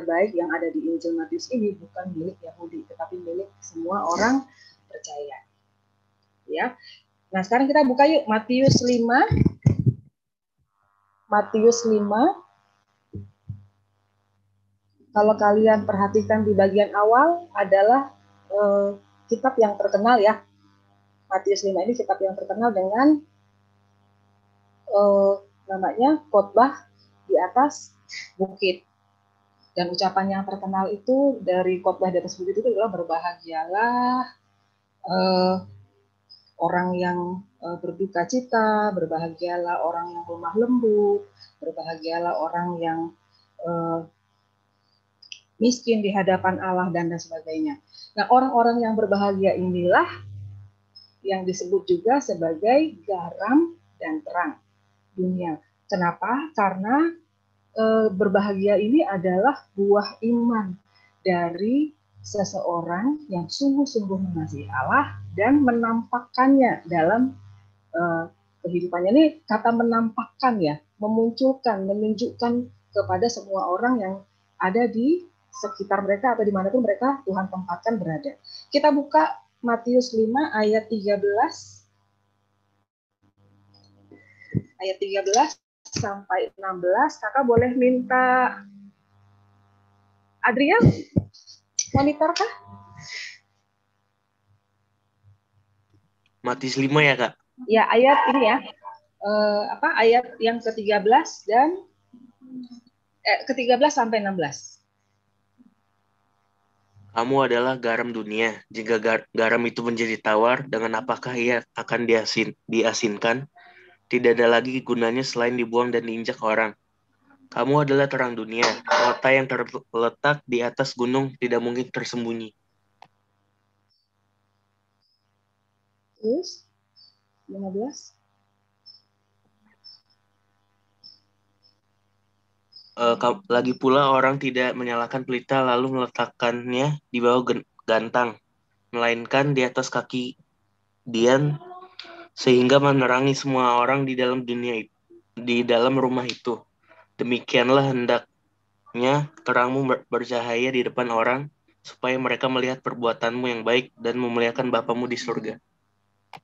baik yang ada di Injil Matius ini bukan milik Yahudi, tetapi milik semua orang percaya. Ya. Nah, sekarang kita buka yuk Matius 5. Matius 5. Kalau kalian perhatikan di bagian awal adalah kitab yang terkenal ya. Matius 5 ini kitab yang terkenal dengan namanya khotbah di atas bukit. Dan ucapan yang terkenal itu dari khotbah di atas bukit itu adalah berbahagialah orang yang berduka cita, berbahagialah orang yang lemah lembut, berbahagialah orang yang miskin di hadapan Allah dan sebagainya. Nah, orang-orang yang berbahagia inilah yang disebut juga sebagai garam dan terang dunia. Kenapa? Karena berbahagia ini adalah buah iman dari seseorang yang sungguh-sungguh mengasihi Allah dan menampakkannya dalam kehidupannya. Ini kata menampakkan ya, memunculkan, menunjukkan kepada semua orang yang ada di sekitar mereka atau dimanapun mereka Tuhan tempatkan berada. Kita buka Matius 5 ayat 13. Ayat 13 sampai 16. Kakak boleh minta Adrian monitor kah? Matius 5 ya, Kak? Ya, ayat ini ya. Ayat yang ke-13 dan ke-13 sampai 16. Kamu adalah garam dunia. Jika garam itu menjadi tawar, dengan apakah ia akan diasinkan? Tidak ada lagi gunanya selain dibuang dan diinjak orang. Kamu adalah terang dunia. Kota yang terletak di atas gunung tidak mungkin tersembunyi. Terus 15. Lagi pula orang tidak menyalakan pelita lalu meletakkannya di bawah gantang, melainkan di atas kaki dian, sehingga menerangi semua orang di dalam rumah itu. Demikianlah hendaknya terangmu bercahaya di depan orang, supaya mereka melihat perbuatanmu yang baik dan memuliakan Bapamu di surga.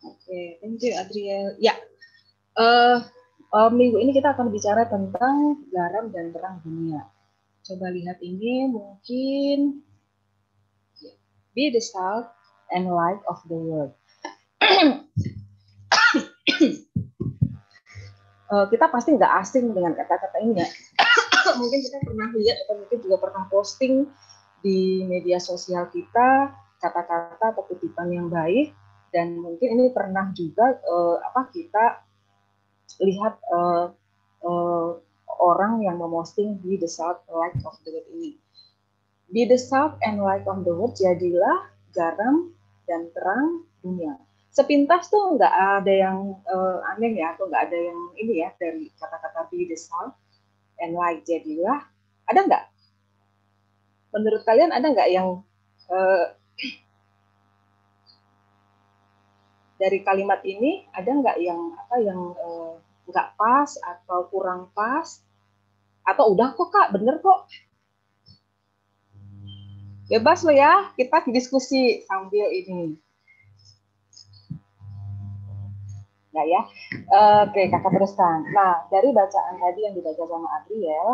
Oke, thank you Adriel. Ya, minggu ini kita akan bicara tentang garam dan terang dunia. Coba lihat ini, mungkin be the salt and light of the world. Kita pasti nggak asing dengan kata-kata ini ya. Mungkin kita pernah lihat atau mungkin juga pernah posting di media sosial kita kata-kata atau kutipan yang baik, dan mungkin ini pernah juga kita lihat orang yang memosting di the salt light of the world ini. Be the salt and light of the world, jadilah garam dan terang dunia. Sepintas tuh nggak ada yang aneh ya, atau nggak ada yang ini ya dari kata-kata be the salt and light, jadilah. Ada nggak? Menurut kalian ada nggak yang dari kalimat ini ada nggak yang nggak pas atau kurang pas, atau udah kok Kak, bener kok? Bebas lo ya, kita diskusi sambil ini. Ya. Oke, kakak teruskan. Nah, dari bacaan tadi yang dibaca sama Adriel,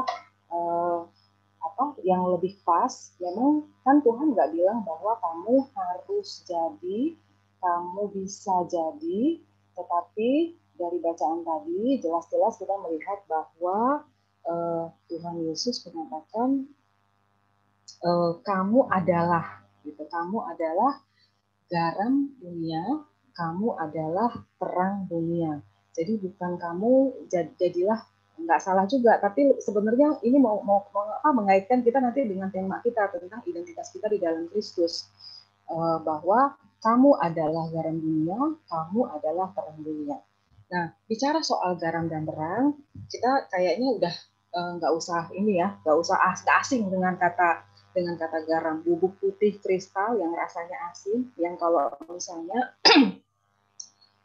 yang lebih pas, memang kan Tuhan nggak bilang bahwa kamu harus jadi, kamu bisa jadi, tetapi dari bacaan tadi jelas-jelas kita melihat bahwa Tuhan Yesus mengatakan kamu adalah, gitu, kamu adalah garam dunia, kamu adalah terang dunia. Jadi bukan kamu jadilah, nggak salah juga, tapi sebenarnya ini mau mengaitkan kita nanti dengan tema kita tentang identitas kita di dalam Kristus, bahwa kamu adalah garam dunia, kamu adalah terang dunia. Nah, bicara soal garam dan terang, kita kayaknya udah nggak usah ini ya, nggak usah asing dengan kata garam, bubuk putih kristal yang rasanya asin, yang kalau misalnya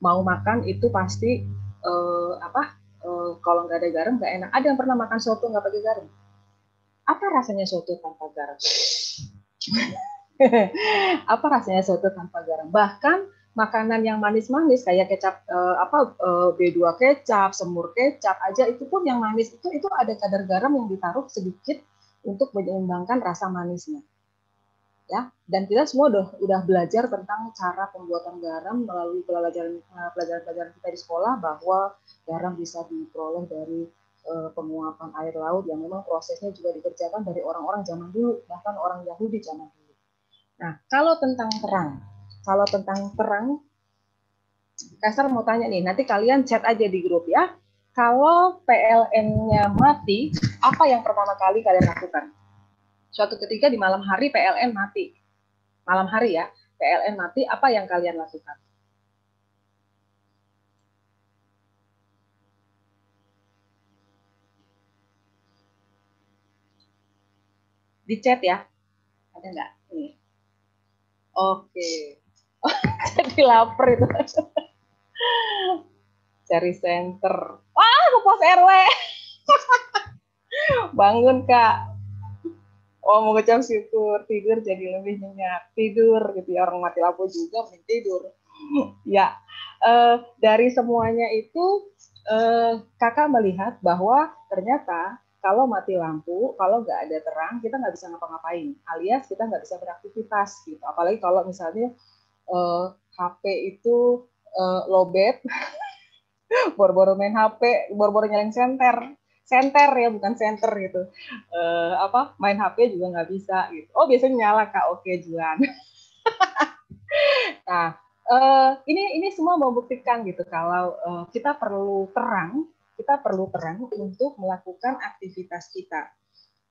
mau makan itu pasti kalau nggak ada garam nggak enak. Ada yang pernah makan soto nggak pakai garam? Apa rasanya soto tanpa garam? Apa rasanya soto tanpa garam? Bahkan makanan yang manis-manis kayak kecap B2 kecap, semur kecap aja itu pun yang manis itu ada kadar garam yang ditaruh sedikit untuk menyeimbangkan rasa manisnya. Ya, dan kita semua udah belajar tentang cara pembuatan garam melalui pelajaran kita di sekolah, bahwa garam bisa diperoleh dari penguapan air laut yang memang prosesnya juga dikerjakan dari orang-orang zaman dulu, bahkan orang Yahudi zaman dulu. Nah, kalau tentang terang, Kaisar mau tanya nih, nanti kalian chat aja di grup ya. Kalau PLN-nya mati, apa yang pertama kali kalian lakukan? Suatu ketika di malam hari PLN mati. Malam hari ya, PLN mati, apa yang kalian lakukan? Di chat ya. Ada nggak? Nih. Oke. Jadi lapar itu. Cari center. Wah, ke pos RW. Bangun, Kak. Oh, mau ngucap syukur, tidur jadi lebih nyenyak. Tidur gitu ya, orang mati lampu juga mending tidur. Ya, dari semuanya itu kakak melihat bahwa ternyata kalau mati lampu, kalau nggak ada terang, kita nggak bisa ngapa-ngapain. Alias kita nggak bisa beraktivitas gitu. Apalagi kalau misalnya HP itu lowbat, boro-boro main HP, boro-boro nyalain senter ya, bukan center gitu. Main HP juga nggak bisa gitu. Oh, biasanya nyala, Kak. Oke, Juan. Nah, ini semua membuktikan gitu kalau kita perlu terang untuk melakukan aktivitas kita.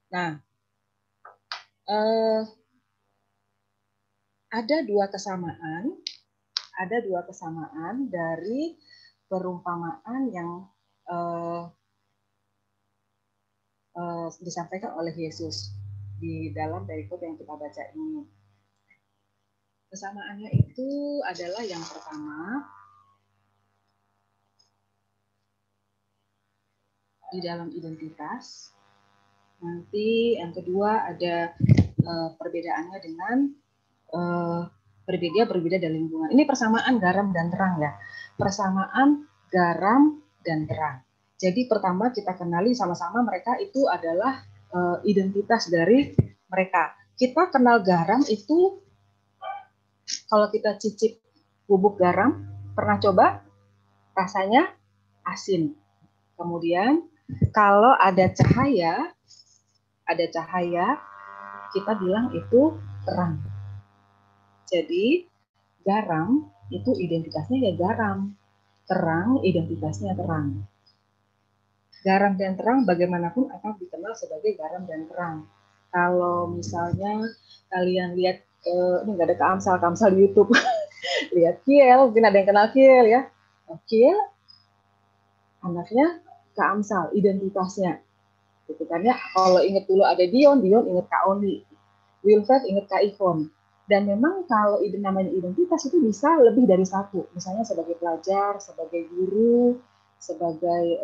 Nah, ada dua kesamaan dari perumpamaan yang disampaikan oleh Yesus di dalam perikop yang kita baca ini. Kesamaannya itu adalah yang pertama, di dalam identitas. Nanti yang kedua ada perbedaannya dengan berbeda dari lingkungan. Ini persamaan garam dan terang ya. Persamaan garam dan terang. Jadi pertama kita kenali sama-sama mereka itu adalah identitas dari mereka. Kita kenal garam itu kalau kita cicip bubuk garam, pernah coba? Rasanya asin. Kemudian kalau ada cahaya, kita bilang itu terang. Jadi garam itu identitasnya ya garam, terang identitasnya terang. Garam dan terang bagaimanapun akan dikenal sebagai garam dan terang. Kalau misalnya kalian lihat, ini nggak ada Kamsal di YouTube, lihat Kiel, mungkin ada yang kenal Kiel ya. Kiel, anaknya Kak Amsal, identitasnya. Gitu kan ya. Kalau ingat dulu ada Dion ingat Kak Oni. Wilfred ingat Kak Ivon. Dan memang kalau namanya identitas itu bisa lebih dari satu. Misalnya sebagai pelajar, sebagai guru, sebagai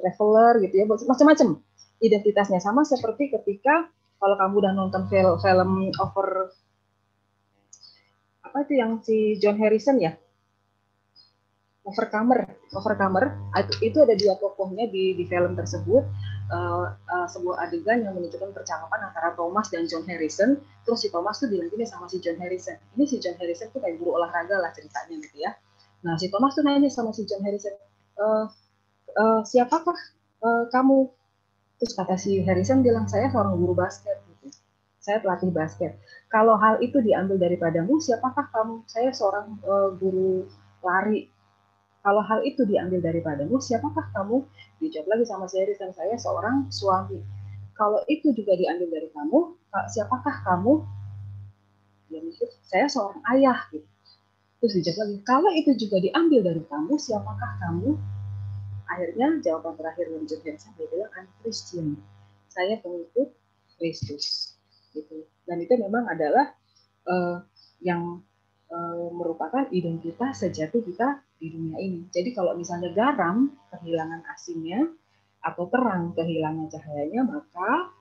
traveler gitu ya, macam-macam. identitasnya sama seperti ketika kalau kamu udah nonton film over apa itu yang si John Harrison ya, Overcomer itu ada dua tokohnya di film tersebut, sebuah adegan yang menunjukkan percakapan antara Thomas dan John Harrison. Terus si Thomas tuh bilang gini sama si John Harrison, ini si John Harrison tuh kayak guru olahraga lah ceritanya gitu ya. Nah si Thomas tuh nanya sama si John Harrison, siapakah kamu? Terus kata si Harrison bilang, saya seorang guru basket gitu. Saya pelatih basket. Kalau hal itu diambil daripadamu, siapakah kamu? Saya seorang guru lari. Kalau hal itu diambil daripadamu, siapakah kamu? Dijawab lagi sama si Harrison, saya seorang suami. Kalau itu juga diambil dari kamu, siapakah kamu? Dia mikir, saya seorang ayah. Gitu. Terus dijawab lagi, kalau itu juga diambil dari kamu, siapakah kamu? Akhirnya jawaban terakhir yang John Harrison dia bilang, I'm Christian. Saya pengikut Kristus. Gitu. Dan itu memang adalah yang merupakan identitas sejati kita di dunia ini. Jadi kalau misalnya garam kehilangan asinnya atau terang kehilangan cahayanya, maka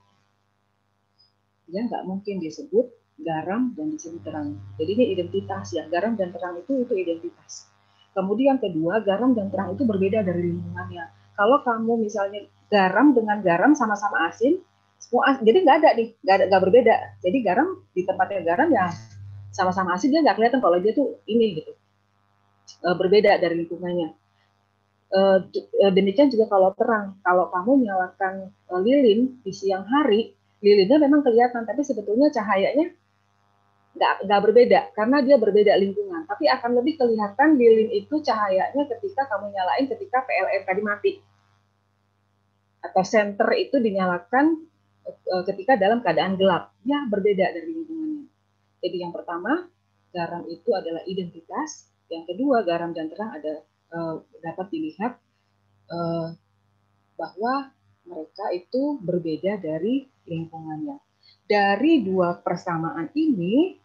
dia nggak mungkin disebut garam dan disebut terang. Jadi ini identitas ya, garam dan terang itu identitas. Kemudian kedua, garam dan terang itu berbeda dari lingkungannya. Kalau kamu misalnya garam dengan garam sama-sama asin, jadi nggak ada nih, nggak berbeda. Jadi garam di tempatnya garam ya sama-sama asin, dia nggak kelihatan kalau dia tuh ini gitu, berbeda dari lingkungannya. Demikian juga kalau terang, kalau kamu nyalakan lilin di siang hari, lilinnya memang kelihatan, tapi sebetulnya cahayanya nggak berbeda, karena dia berbeda lingkungan. Tapi akan lebih kelihatan lilin itu cahayanya ketika kamu nyalain ketika PLN tadi mati. Atau senter itu dinyalakan ketika dalam keadaan gelap. Ya, berbeda dari lingkungannya. Jadi yang pertama, garam itu adalah identitas. Yang kedua, garam dan terang dapat dilihat bahwa mereka itu berbeda dari lingkungannya. Dari dua persamaan ini,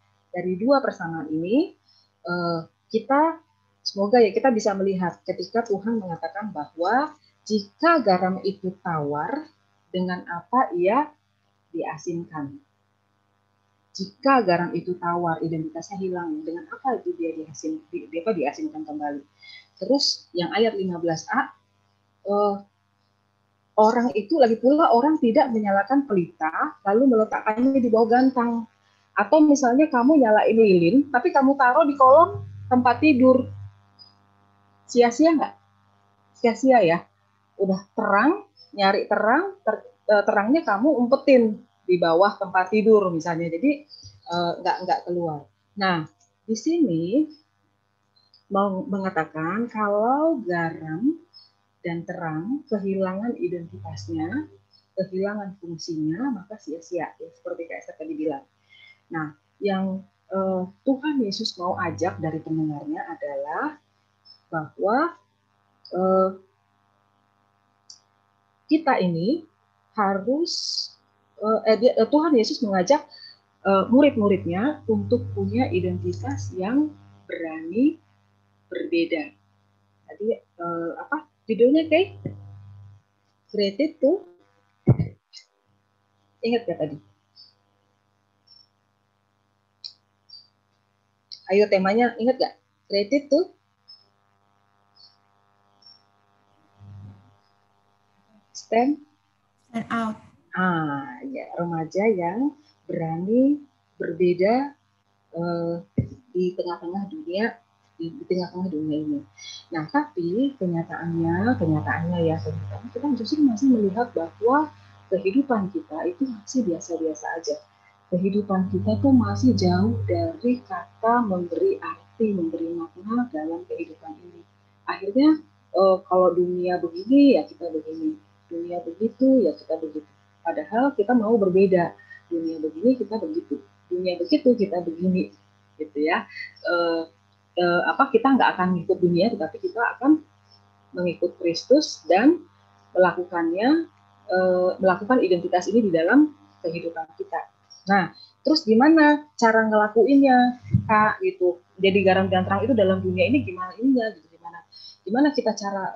kita semoga ya kita bisa melihat ketika Tuhan mengatakan bahwa jika garam itu tawar, dengan apa ia diasinkan. Jika garam itu tawar, identitasnya hilang, dengan apa itu dia diasinkan kembali. Terus yang ayat 15a, orang itu lagi pula orang tidak menyalakan pelita lalu meletakkannya di bawah gantang. Atau misalnya kamu nyalain lilin, tapi kamu taruh di kolong tempat tidur. Sia-sia nggak? Sia-sia ya. Udah terang, nyari terang, terangnya kamu umpetin di bawah tempat tidur misalnya, jadi nggak keluar. Nah, di sini mau mengatakan kalau garam dan terang kehilangan identitasnya, kehilangan fungsinya, maka sia-sia, ya, seperti kayak saya tadi bilang. Nah, yang Tuhan Yesus mau ajak dari pendengarnya adalah bahwa kita ini harus Tuhan Yesus mengajak murid-muridnya untuk punya identitas yang berani berbeda. Tadi apa judulnya kayak created to, ingat ya tadi? Ayo temanya ingat gak? Created to stand out. Ya, remaja yang berani berbeda di tengah-tengah dunia ini. Nah, tapi kenyataannya ya kita justru masih melihat bahwa kehidupan kita itu masih biasa-biasa aja. Kehidupan kita tuh masih jauh dari kata memberi arti, memberi makna dalam kehidupan ini. Akhirnya kalau dunia begini ya kita begini, dunia begitu ya kita begitu. Padahal kita mau berbeda. Dunia begini kita begitu, dunia begitu kita begini, gitu ya. Kita nggak akan mengikut dunia, tetapi kita akan mengikut Kristus dan melakukan identitas ini di dalam kehidupan kita. Nah, terus gimana cara ngelakuinnya, Kak? Gitu. Jadi garam dan terang itu dalam dunia ini gimana ininya? Gitu. Gimana kita cara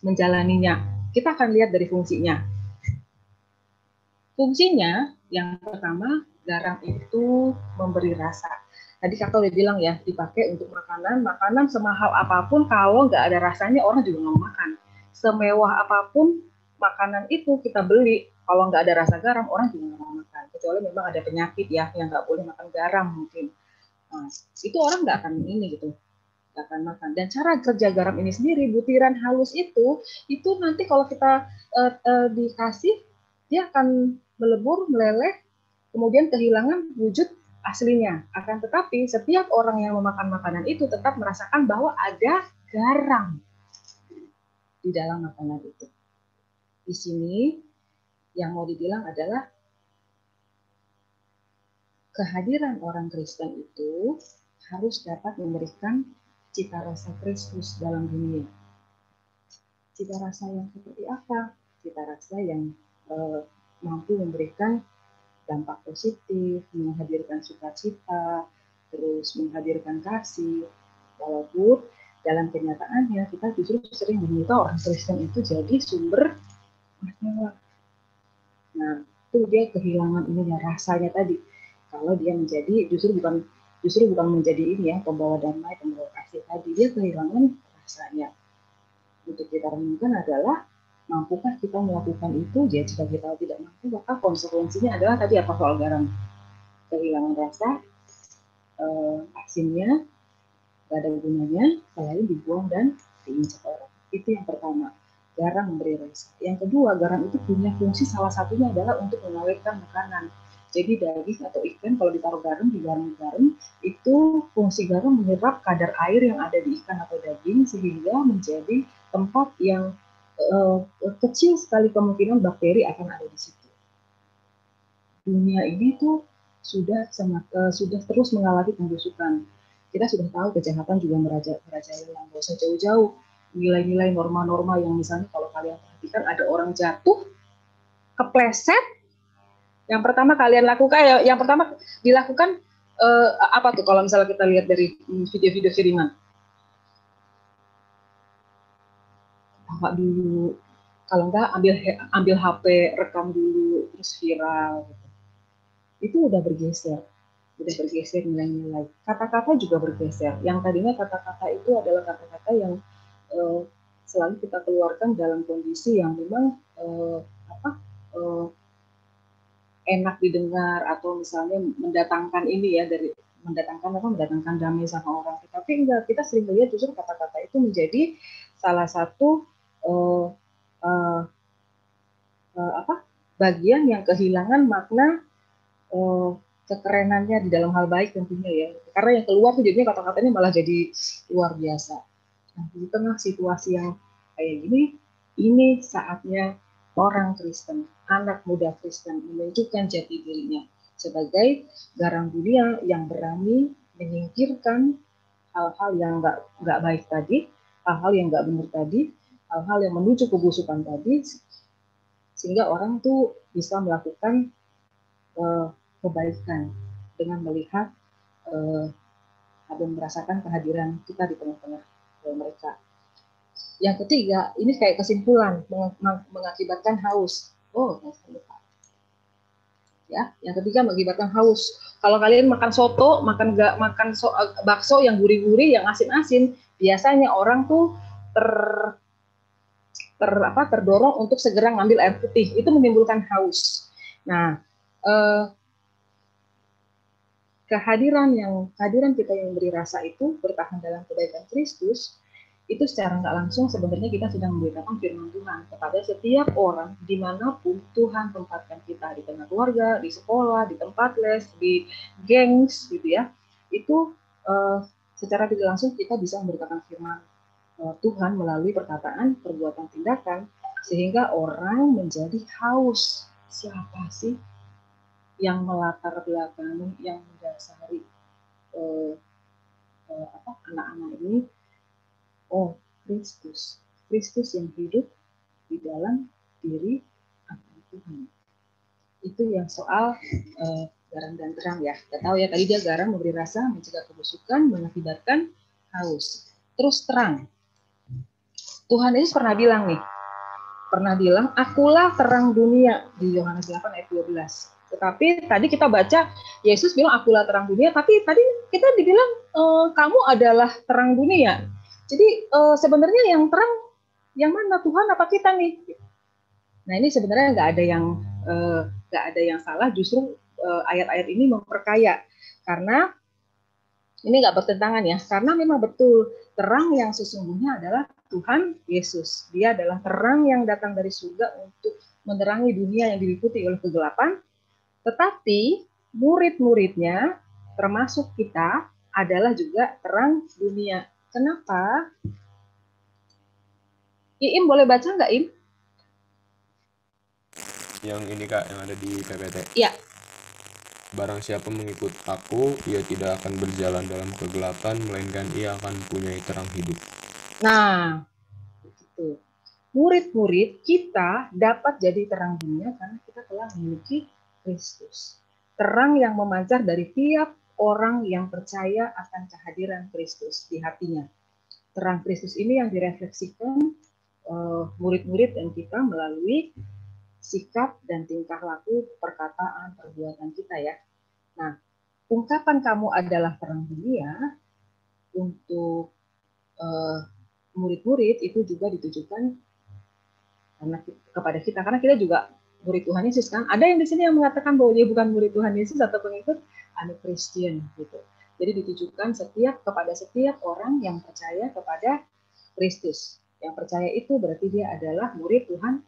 menjalaninya? kita akan lihat dari fungsinya. Fungsinya yang pertama, garam itu memberi rasa. Tadi kakak udah bilang ya, dipakai untuk makanan. Makanan semahal apapun kalau nggak ada rasanya orang juga nggak mau makan. Semewah apapun makanan itu kita beli, kalau nggak ada rasa garam orang juga nggak mau makan. Kecuali memang ada penyakit ya yang nggak boleh makan garam mungkin. Nah, itu orang nggak akan ini gitu, nggak akan makan. Dan cara kerja garam ini sendiri, butiran halus itu nanti kalau kita dikasih, dia akan melebur, meleleh, kemudian kehilangan wujud aslinya. Akan tetapi setiap orang yang memakan makanan itu tetap merasakan bahwa ada garam di dalam makanan itu. Di sini yang mau dibilang adalah kehadiran orang Kristen itu harus dapat memberikan cita rasa Kristus dalam dunia. Cita rasa yang seperti apa? Cita rasa yang mampu memberikan dampak positif, menghadirkan sukacita, terus menghadirkan kasih. Walaupun dalam kenyataannya kita justru sering meminta orang Kristen itu jadi sumber masalah. Nah, itu dia kehilangan ininya, rasanya tadi. Kalau dia menjadi justru bukan menjadi ini ya, pembawa damai, pembawa kasih tadi, dia kehilangan rasanya. Untuk kita renungkan adalah mampukah kita melakukan itu? Jadi jika kita tidak mampu, maka konsekuensinya adalah tadi apa soal garam? Kehilangan rasa, asinnya, gak ada gunanya, selain dibuang dan diinjak orang. Itu yang pertama, garam memberi rasa. Yang kedua, garam itu punya fungsi salah satunya adalah untuk mengawetkan makanan. Jadi daging atau ikan kalau ditaruh garam di garam, itu fungsi garam menyerap kadar air yang ada di ikan atau daging sehingga menjadi tempat yang kecil sekali kemungkinan bakteri akan ada di situ. Dunia ini tuh sudah terus mengalami pembusukan. Kita sudah tahu kejahatan juga merajalela. Nggak usah jauh-jauh. Nilai-nilai norma-norma yang misalnya kalau kalian perhatikan ada orang jatuh, kepleset, yang pertama kalian lakukan, yang pertama dilakukan apa tuh kalau misalnya kita lihat dari video-video kiriman? Bawa dulu, kalau enggak ambil HP, rekam dulu, terus viral. Gitu. Itu udah bergeser nilai-nilai. Kata-kata juga bergeser. Yang tadinya kata-kata itu adalah kata-kata yang selalu kita keluarkan dalam kondisi yang memang enak didengar atau misalnya mendatangkan ini ya dari mendatangkan damai sama orang. Tapi enggak, kita sering melihat justru kata-kata itu menjadi salah satu bagian yang kehilangan makna kekerenannya di dalam hal baik tentunya ya. Karena yang keluar tuh jadinya kata-katanya malah jadi luar biasa. Nah, di tengah situasi yang kayak gini, ini saatnya orang Kristen, anak muda Kristen menunjukkan jati dirinya sebagai garam dunia yang berani menyingkirkan hal-hal yang nggak baik tadi, hal-hal yang nggak benar tadi, hal-hal yang menuju kebusukan tadi, sehingga orang tuh bisa melakukan kebaikan dengan melihat dan merasakan kehadiran kita di tengah-tengah mereka. Yang ketiga, ini kayak kesimpulan mengakibatkan haus. Ya, yang ketiga mengakibatkan haus. Kalau kalian makan soto, makan bakso yang gurih-gurih, yang asin-asin, biasanya orang tuh terdorong untuk segera ngambil air putih. Itu menimbulkan haus. Nah, kehadiran kita yang beri rasa itu bertahan dalam kebaikan Kristus, itu secara nggak langsung sebenarnya kita sedang memberitakan firman Tuhan kepada setiap orang dimanapun Tuhan tempatkan kita, di tengah keluarga, di sekolah, di tempat les, di gengs gitu ya. Itu secara tidak langsung kita bisa memberitakan firman Tuhan melalui perkataan, perbuatan, tindakan, sehingga orang menjadi haus. Siapa sih yang melatar belakangi, yang mendasari anak-anak ini? Oh, Kristus yang hidup di dalam diri anak Tuhan. Itu yang soal garam dan terang ya. Kita tahu ya, tadi dia garam memberi rasa, mencegah kebusukan, mengakibatkan haus. Terus terang. Tuhan Yesus pernah bilang nih, pernah bilang, akulah terang dunia di Yohanes 8 ayat 12. Tetapi tadi kita baca Yesus bilang akulah terang dunia, tapi tadi kita dibilang kamu adalah terang dunia. Jadi sebenarnya yang terang yang mana, Tuhan apa kita nih? Nah ini sebenarnya nggak ada yang salah, justru ayat-ayat ini memperkaya karena ini nggak bertentangan ya, karena memang betul terang yang sesungguhnya adalah Tuhan Yesus. Dia adalah terang yang datang dari surga untuk menerangi dunia yang diliputi oleh kegelapan. Tetapi murid-muridnya, termasuk kita, adalah juga terang dunia. Kenapa? Iim boleh baca nggak, Im? Yang ini Kak, yang ada di PPT. Iya. Barang siapa mengikut aku, ia tidak akan berjalan dalam kegelapan, melainkan ia akan punya terang hidup. Nah, itu. Murid-murid kita dapat jadi terang dunia karena kita telah memiliki Kristus. Terang yang memancar dari tiap orang yang percaya akan kehadiran Kristus di hatinya. Terang Kristus ini yang direfleksikan murid-murid dan kita melalui sikap dan tingkah laku, perkataan, perbuatan kita ya. Nah, ungkapan kamu adalah terang dunia untuk murid-murid itu juga ditujukan kepada kita, karena kita juga murid Tuhan Yesus kan. Ada yang di sini yang mengatakan bahwa dia bukan murid Tuhan Yesus atau pengikut Christian gitu. Jadi ditujukan kepada setiap orang yang percaya kepada Kristus. Yang percaya itu berarti dia adalah murid Tuhan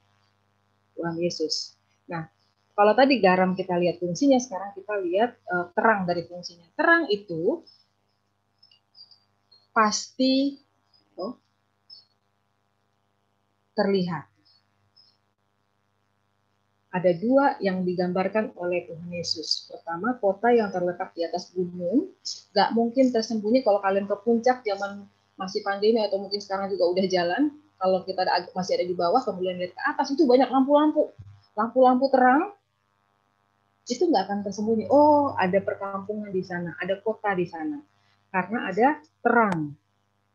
Yesus. Nah, kalau tadi garam kita lihat fungsinya, sekarang kita lihat terang dari fungsinya. Terang itu pasti terlihat. Ada dua yang digambarkan oleh Tuhan Yesus. Pertama, kota yang terletak di atas gunung, nggak mungkin tersembunyi. Kalau kalian ke puncak zaman masih pandemi atau mungkin sekarang juga udah jalan, kalau kita masih ada di bawah, kemudian lihat ke atas, itu banyak lampu-lampu terang, itu nggak akan tersembunyi. Oh, ada perkampungan di sana, ada kota di sana, karena ada terang.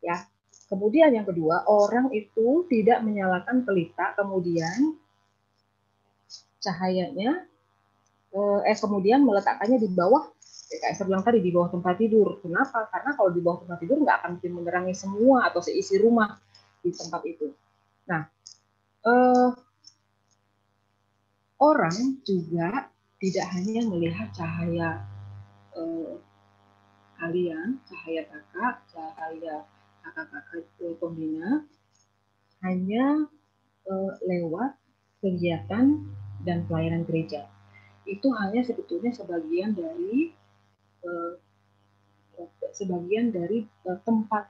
Ya. Kemudian yang kedua, orang itu tidak menyalakan pelita, kemudian cahayanya, kemudian meletakkannya di bawah, kayak saya bilang tadi, di bawah tempat tidur. Kenapa? Karena kalau di bawah tempat tidur nggak akan mungkin menerangi semua atau seisi rumah di tempat itu. Nah, orang juga tidak hanya melihat cahaya kalian, cahaya kakak, cahaya kakak-kakak pembina, hanya lewat kegiatan dan pelayanan gereja. Itu hanya sebetulnya sebagian dari tempat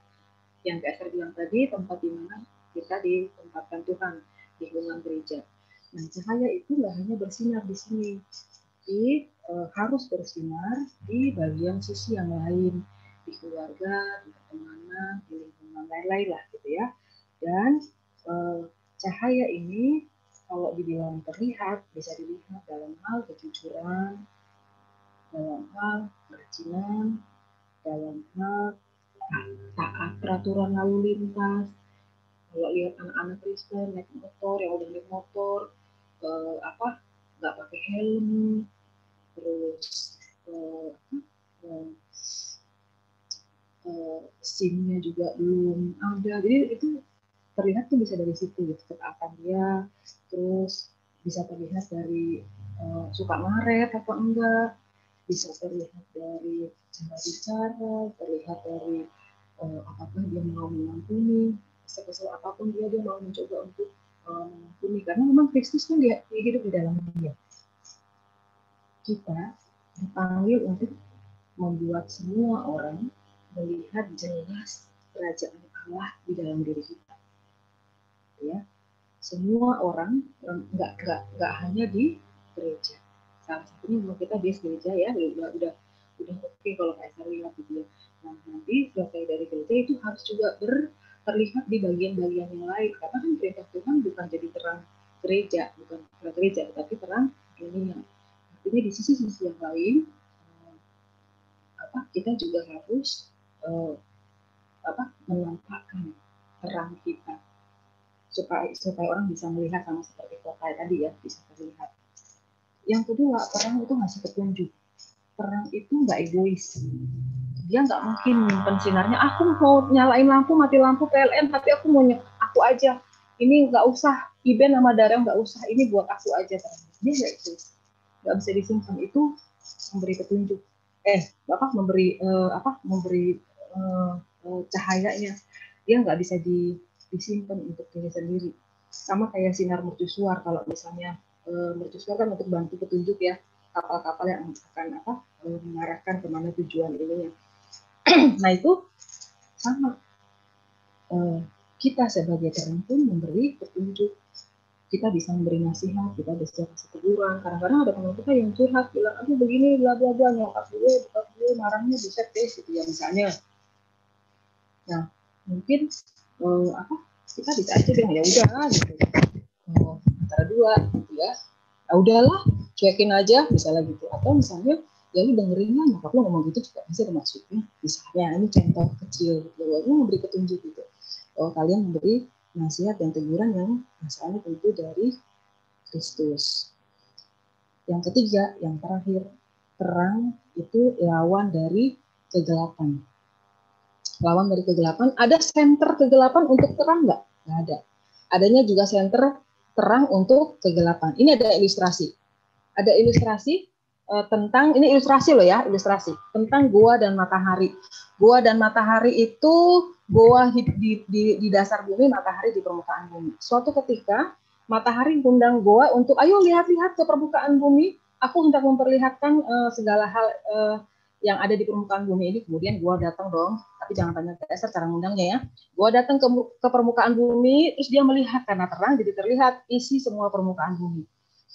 yang kayak saya bilang tadi, tempat di mana kita ditempatkan Tuhan, di lingkungan gereja. Nah, cahaya itu nggak hanya bersinar di sini, tapi harus bersinar di bagian sisi yang lain, di keluarga, di pertemanan, di lingkungan lain-lain lah gitu ya. Dan cahaya ini kalau dibilang terlihat, bisa dilihat dalam hal kejujuran, dalam hal kerajinan, dalam hal taat peraturan lalu lintas. Kalau lihat anak-anak Kristen naik motor, yang udah naik motor, nggak pakai helm, terus SIM-nya juga belum ada. Jadi itu terlihat tuh bisa dari situ, gitu, ketaatan dia, terus bisa terlihat dari suka ngaret atau enggak, bisa terlihat dari cara bicara, terlihat dari apakah dia mau mengampuni, sekesal apapun dia mau mencoba untuk mengampuni, karena memang Kristus kan dia hidup di dalam dia. Kita dipanggil untuk membuat semua orang melihat jelas kerajaan Allah di dalam diri kita. Ya, semua orang nggak hanya di gereja. Salah satunya memang kita di gereja ya, udah oke kalau kayak saya lihat gitu ya. Nah, nanti selesai dari gereja itu harus juga terlihat di bagian-bagian yang lain, karena kan perintah Tuhan bukan jadi terang gereja, bukan terang gereja, tetapi terang dunia. Artinya di sisi-sisi yang lain kita juga harus menampakkan terang kita. supaya orang bisa melihat sama seperti kayak tadi ya, bisa terlihat. Yang kedua, terang itu ngasih petunjuk. Terang itu nggak egois. Dia nggak mungkin nyimpen sinarnya. Aku mau nyalain lampu, mati lampu PLN, tapi aku mau aku aja. Ini nggak usah, Iben sama Dara nggak usah. Ini buat aku aja terang. Dia nggak egois. Nggak bisa disimpan. Itu memberi petunjuk. Bapak memberi cahayanya. Dia nggak bisa disimpan untuk diri sendiri. Sama kayak sinar mercusuar. Kalau misalnya mercusuar kan untuk bantu petunjuk ya, kapal-kapal yang akan mengarahkan kemana tujuan ininya. Nah itu sama, kita sebagai terang pun memberi petunjuk. Kita bisa memberi nasihat, kita bisa kasih teguran. Kadang-kadang ada teman kita yang curhat, bilang, aduh begini, bla bla bla, nyokap gue marahnya buset deh, gitu ya misalnya. Nah mungkin kita bisa aja bilang ya udah gitu, antara dua gitu ya, udahlah cuekin aja misalnya gitu. Atau misalnya ya lu dengerin lah, nyokap lu ngomong gitu juga bisa maksudnya, misalnya ini contoh kecil gitu, lu memberi petunjuk gitu, kalian memberi nasihat dan teguran yang asalnya tentu dari Kristus. Yang ketiga, yang terakhir, terang itu lawan dari kegelapan. Lawan dari kegelapan, ada senter kegelapan untuk terang nggak? Nggak ada. Adanya juga senter terang untuk kegelapan. Ini ada ilustrasi. Ada ilustrasi tentang, ini ilustrasi loh ya, ilustrasi tentang gua dan matahari. Gua dan matahari itu, gua di dasar bumi, matahari di permukaan bumi. Suatu ketika matahari mengundang gua untuk, ayo lihat-lihat ke permukaan bumi. Aku hendak memperlihatkan segala hal yang ada di permukaan bumi ini. Kemudian gua datang dong, tapi jangan tanya ke Esther cara ngundangnya ya. Gua datang ke permukaan bumi, terus dia melihat karena terang, jadi terlihat isi semua permukaan bumi.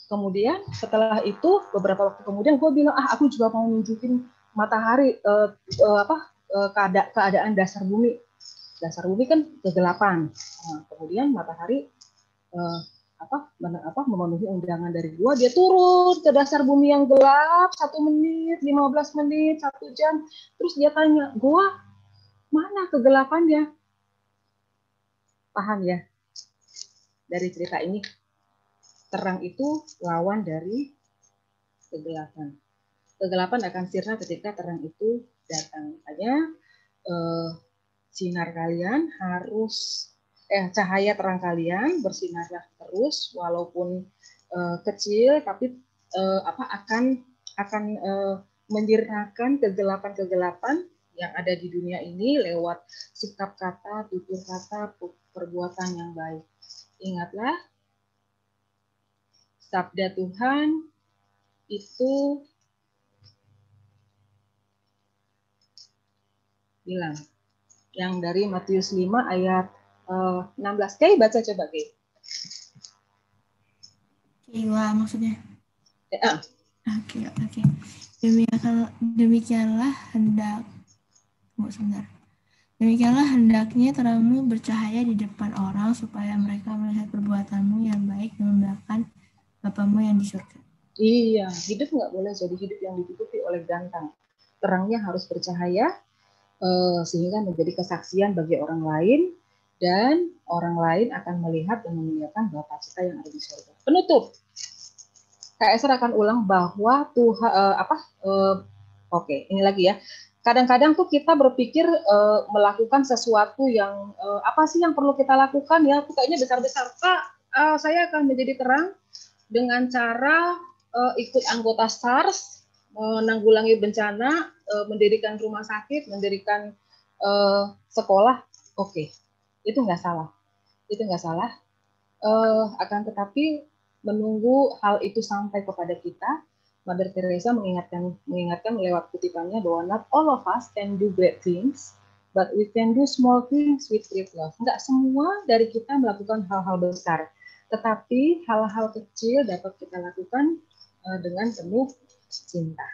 Kemudian setelah itu beberapa waktu kemudian gue bilang, aku juga mau nunjukin matahari keadaan dasar bumi. Dasar bumi kan kegelapan. Nah, kemudian matahari memenuhi undangan dari gue, dia turun ke dasar bumi yang gelap 1 menit, 15 menit, 1 jam. Terus dia tanya, gue mana kegelapannya? Paham ya? Dari cerita ini, terang itu lawan dari kegelapan. Kegelapan akan sirna ketika terang itu datang. Makanya sinar kalian harus, cahaya terang kalian bersinarlah terus, walaupun kecil, tapi akan menyirnakan kegelapan-kegelapan yang ada di dunia ini lewat sikap kata, tutur kata, perbuatan yang baik. Ingatlah, sabda Tuhan itu bilang, yang dari Matius 5 ayat 16. Kay, baca coba, Kay. Wah, maksudnya. Oke. Demikianlah hendaknya terangmu bercahaya di depan orang supaya mereka melihat perbuatanmu yang baik dan memuliakan Bapamu yang di surga. Iya, hidup nggak boleh jadi hidup yang ditutupi oleh gantang. Terangnya harus bercahaya sehingga menjadi kesaksian bagi orang lain, dan orang lain akan melihat dan memuliakan Bapa kita yang ada di surga. Penutup, Kak Esther akan ulang bahwa Tuhan ini lagi ya. Kadang-kadang tuh kita berpikir melakukan sesuatu yang apa sih yang perlu kita lakukan ya? Kayaknya besar-besar. Kak, saya akan menjadi terang dengan cara ikut anggota SARS, menanggulangi bencana, mendirikan rumah sakit, mendirikan sekolah. Oke, itu nggak salah. Akan tetapi menunggu hal itu sampai kepada kita, Mother Teresa mengingatkan lewat kutipannya bahwa not all of us can do great things, but we can do small things with great love. Nggak semua dari kita melakukan hal-hal besar, tetapi hal-hal kecil dapat kita lakukan dengan penuh cinta.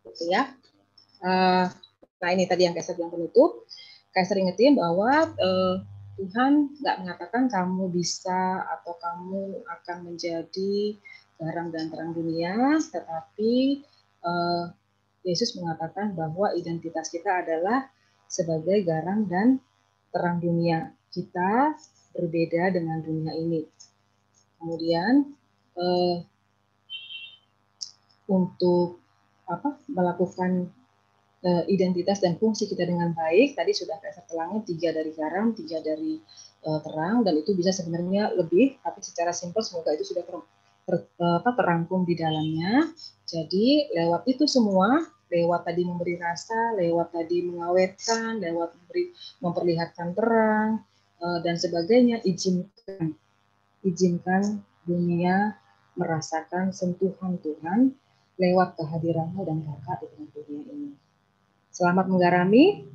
Gitu ya. Nah ini tadi yang Kaiser yang penutup. Kaiser ingetin bahwa Tuhan nggak mengatakan kamu bisa atau kamu akan menjadi garam dan terang dunia, tetapi Yesus mengatakan bahwa identitas kita adalah sebagai garam dan terang dunia. kita berbeda dengan dunia ini. Kemudian untuk melakukan identitas dan fungsi kita dengan baik, tadi sudah saya terangin 3 dari garam, 3 dari terang, dan itu bisa sebenarnya lebih, tapi secara simpel semoga itu sudah terangkum di dalamnya. Jadi lewat itu semua, lewat tadi memberi rasa, lewat tadi mengawetkan, lewat memperlihatkan terang dan sebagainya, izinkan dunia merasakan sentuhan Tuhan lewat kehadiranmu dan Kakak di tengah dunia ini. Selamat menggarami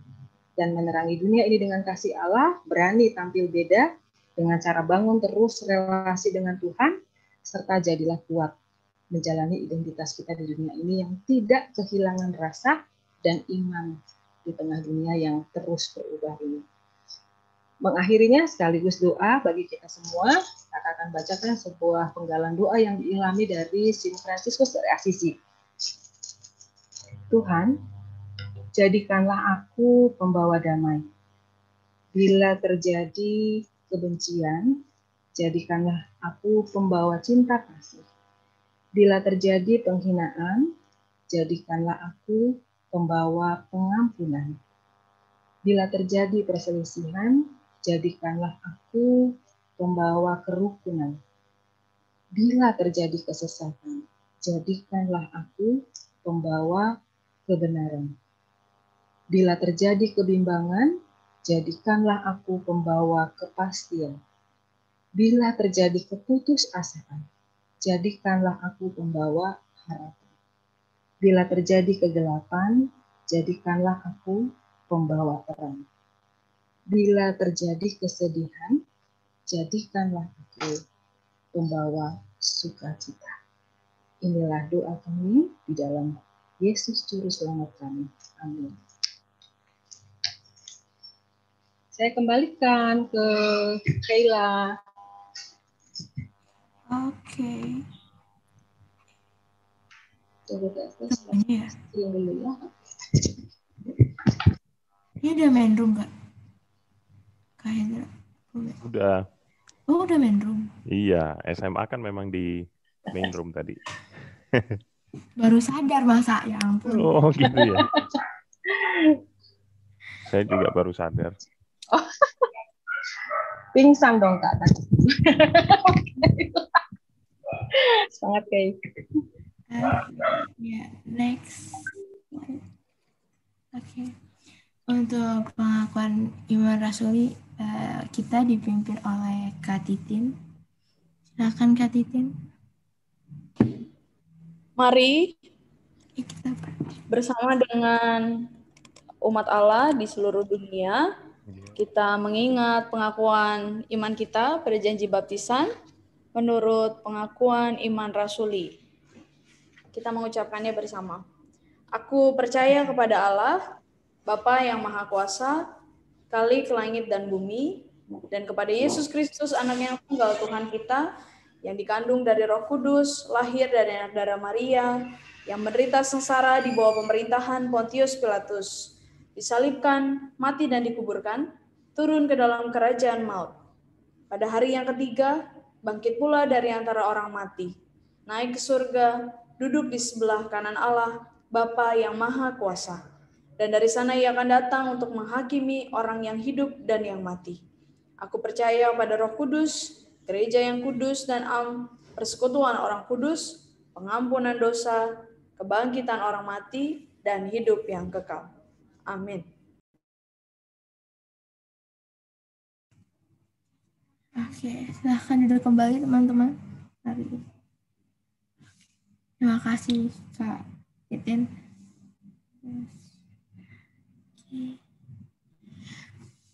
dan menerangi dunia ini dengan kasih Allah, berani tampil beda dengan cara bangun terus relasi dengan Tuhan, serta jadilah kuat menjalani identitas kita di dunia ini yang tidak kehilangan rasa dan iman di tengah dunia yang terus berubah ini. Mengakhirinya sekaligus doa bagi kita semua, kita akan bacakan sebuah penggalan doa yang diilhami dari Saint Franciscus dari Assisi. Tuhan, jadikanlah aku pembawa damai. Bila terjadi kebencian, jadikanlah aku pembawa cinta kasih. Bila terjadi penghinaan, jadikanlah aku pembawa pengampunan. Bila terjadi perselisihan, jadikanlah aku pembawa kerukunan. Bila terjadi kesesatan, jadikanlah aku pembawa kebenaran. Bila terjadi kebimbangan, jadikanlah aku pembawa kepastian. Bila terjadi keputusasaan, jadikanlah aku pembawa harapan. Bila terjadi kegelapan, jadikanlah aku pembawa terang. Bila terjadi kesedihan, jadikanlah aku pembawa sukacita. Inilah doa kami di dalam Yesus Juru Selamat kami. Amin. Saya kembalikan ke Kayla. Oke. Coba ya. Dulu ya. Ini udah main room nggak? Kak Hendra. Udah. Oh, udah main room. Iya, SMA kan memang di main room tadi. Baru sadar masa, ya ampun. Oh gitu ya. Saya juga baru sadar. Oh. Pingsan dong Kak. Sangat kayak. Ya, next. Oke. Untuk pengakuan iman rasuli, kita dipimpin oleh Kak Titin. Silakan Kak Titin. Mari bersama dengan umat Allah di seluruh dunia, kita mengingat pengakuan iman kita pada janji baptisan menurut pengakuan iman rasuli. Kita mengucapkannya bersama. Aku percaya kepada Allah, Bapa yang Maha Kuasa, Kali ke langit dan bumi, dan kepada Yesus Kristus, Anak yang tunggal Tuhan kita, yang dikandung dari Roh Kudus, lahir dari anak darah Maria, yang menderita sengsara di bawah pemerintahan Pontius Pilatus, disalibkan, mati dan dikuburkan, turun ke dalam kerajaan maut. Pada hari yang ketiga, bangkit pula dari antara orang mati, naik ke surga, duduk di sebelah kanan Allah, Bapa yang Maha Kuasa. Dan dari sana ia akan datang untuk menghakimi orang yang hidup dan yang mati. Aku percaya pada Roh Kudus, gereja yang kudus dan persekutuan orang kudus, pengampunan dosa, kebangkitan orang mati, dan hidup yang kekal. Amin. Oke, silahkan duduk kembali teman-teman. Terima kasih Kak Titin.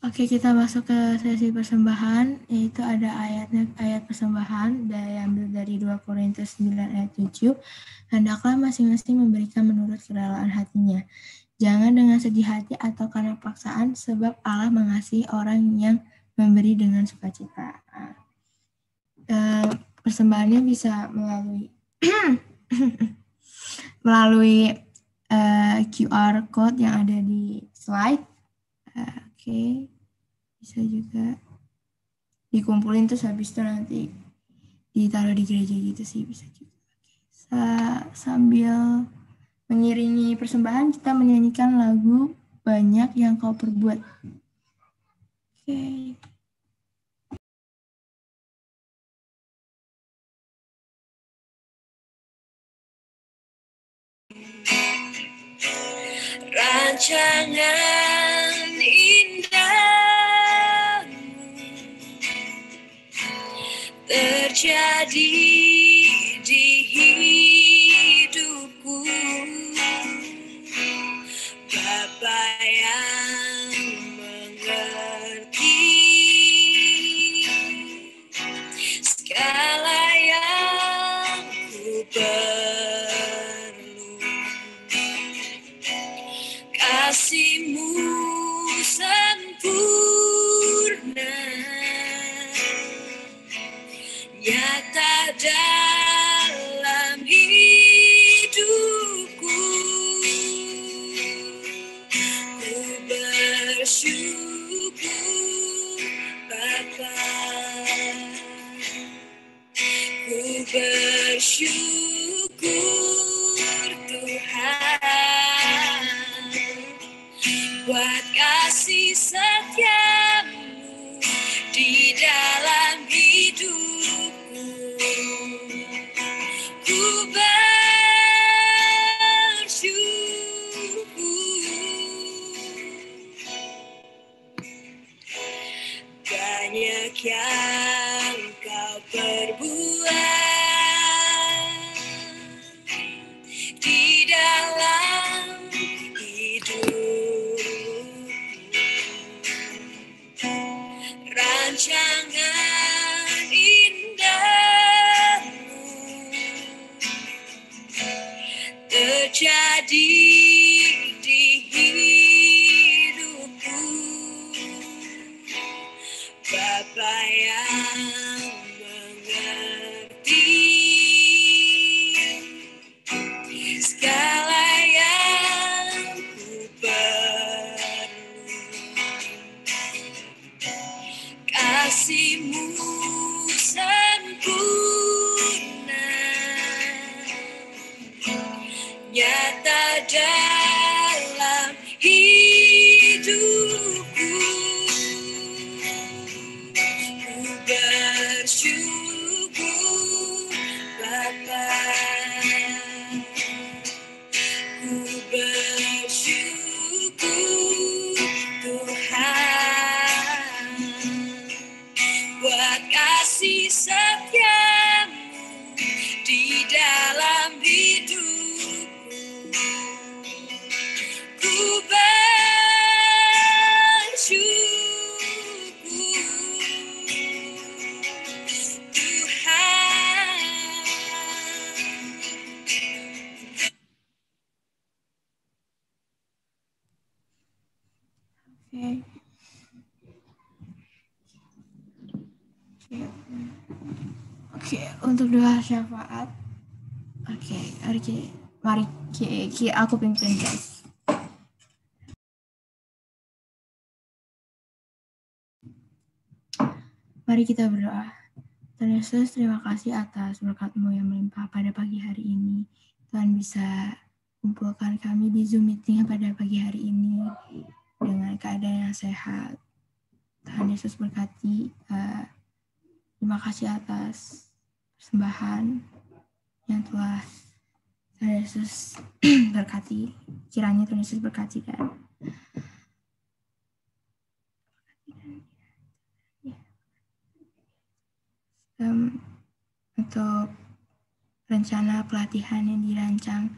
Oke, kita masuk ke sesi persembahan, yaitu ada ayat persembahan diambil dari 2 Korintus 9 ayat 7. Hendaklah masing-masing memberikan menurut kerelaan hatinya. Jangan dengan sedih hati atau karena paksaan, sebab Allah mengasihi orang yang memberi dengan sukacita. Persembahannya bisa melalui QR code yang ada di slide. Oke. Bisa juga dikumpulin terus habis itu nanti ditaruh di gereja gitu sih, bisa juga. Sambil mengiringi persembahan kita menyanyikan lagu Banyak Yang Kau Perbuat. Oke. Rancangan indah terjadi di hidupku, Bapa yang mengerti segala yang ku perlu. Kasih-Mu sempurna nyata dalam hidupku. Ku bersyukur Bapa, ku bersyukur Tuhan buat kasih setia-Mu di dalam hidupku. Ku bersyukur banyak yang Kau perbuat di dalam rancangan indah-Mu terjadi di hidupku, Bapa yang mengerti segala yang ku perlu. Kasih-Mu sempurna nyata dalam hidupku. Ku bersyukur Bapa, ku bersyukur Tuhan buat kasih setia-Mu di dalam hidupku. Ku bersyukur Tuhan. Oke, untuk doa syafaat. Oke, mari aku pimpin guys. Mari kita berdoa. Tuhan Yesus, terima kasih atas berkat-Mu yang melimpah pada pagi hari ini. Tuhan bisa kumpulkan kami di Zoom meeting pada pagi hari ini dengan keadaan yang sehat. Tuhan Yesus berkati. Terima kasih atas persembahan yang telah Tuhan Yesus berkati. Kiranya Tuhan Yesus berkati dan untuk rencana pelatihan yang dirancang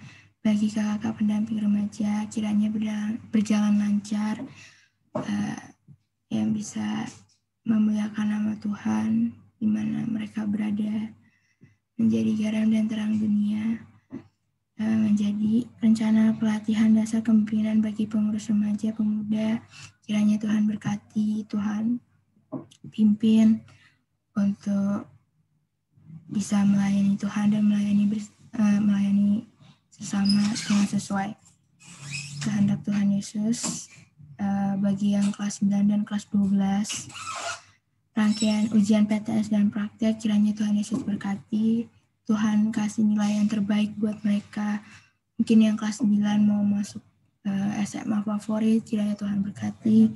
bagi kakak pendamping remaja, kiranya berjalan lancar, yang bisa memuliakan nama Tuhan di mana mereka berada, menjadi garam dan terang dunia, menjadi rencana pelatihan dasar kepemimpinan bagi pengurus remaja pemuda. Kiranya Tuhan berkati, Tuhan pimpin untuk bisa melayani Tuhan dan melayani sesama dengan sesuai kehendak Tuhan Yesus. Bagi yang kelas 9 dan kelas 12, rangkaian ujian PTS dan praktek, kiranya Tuhan Yesus berkati. Tuhan kasih nilai yang terbaik buat mereka. Mungkin yang kelas 9 mau masuk SMA favorit, kiranya Tuhan berkati.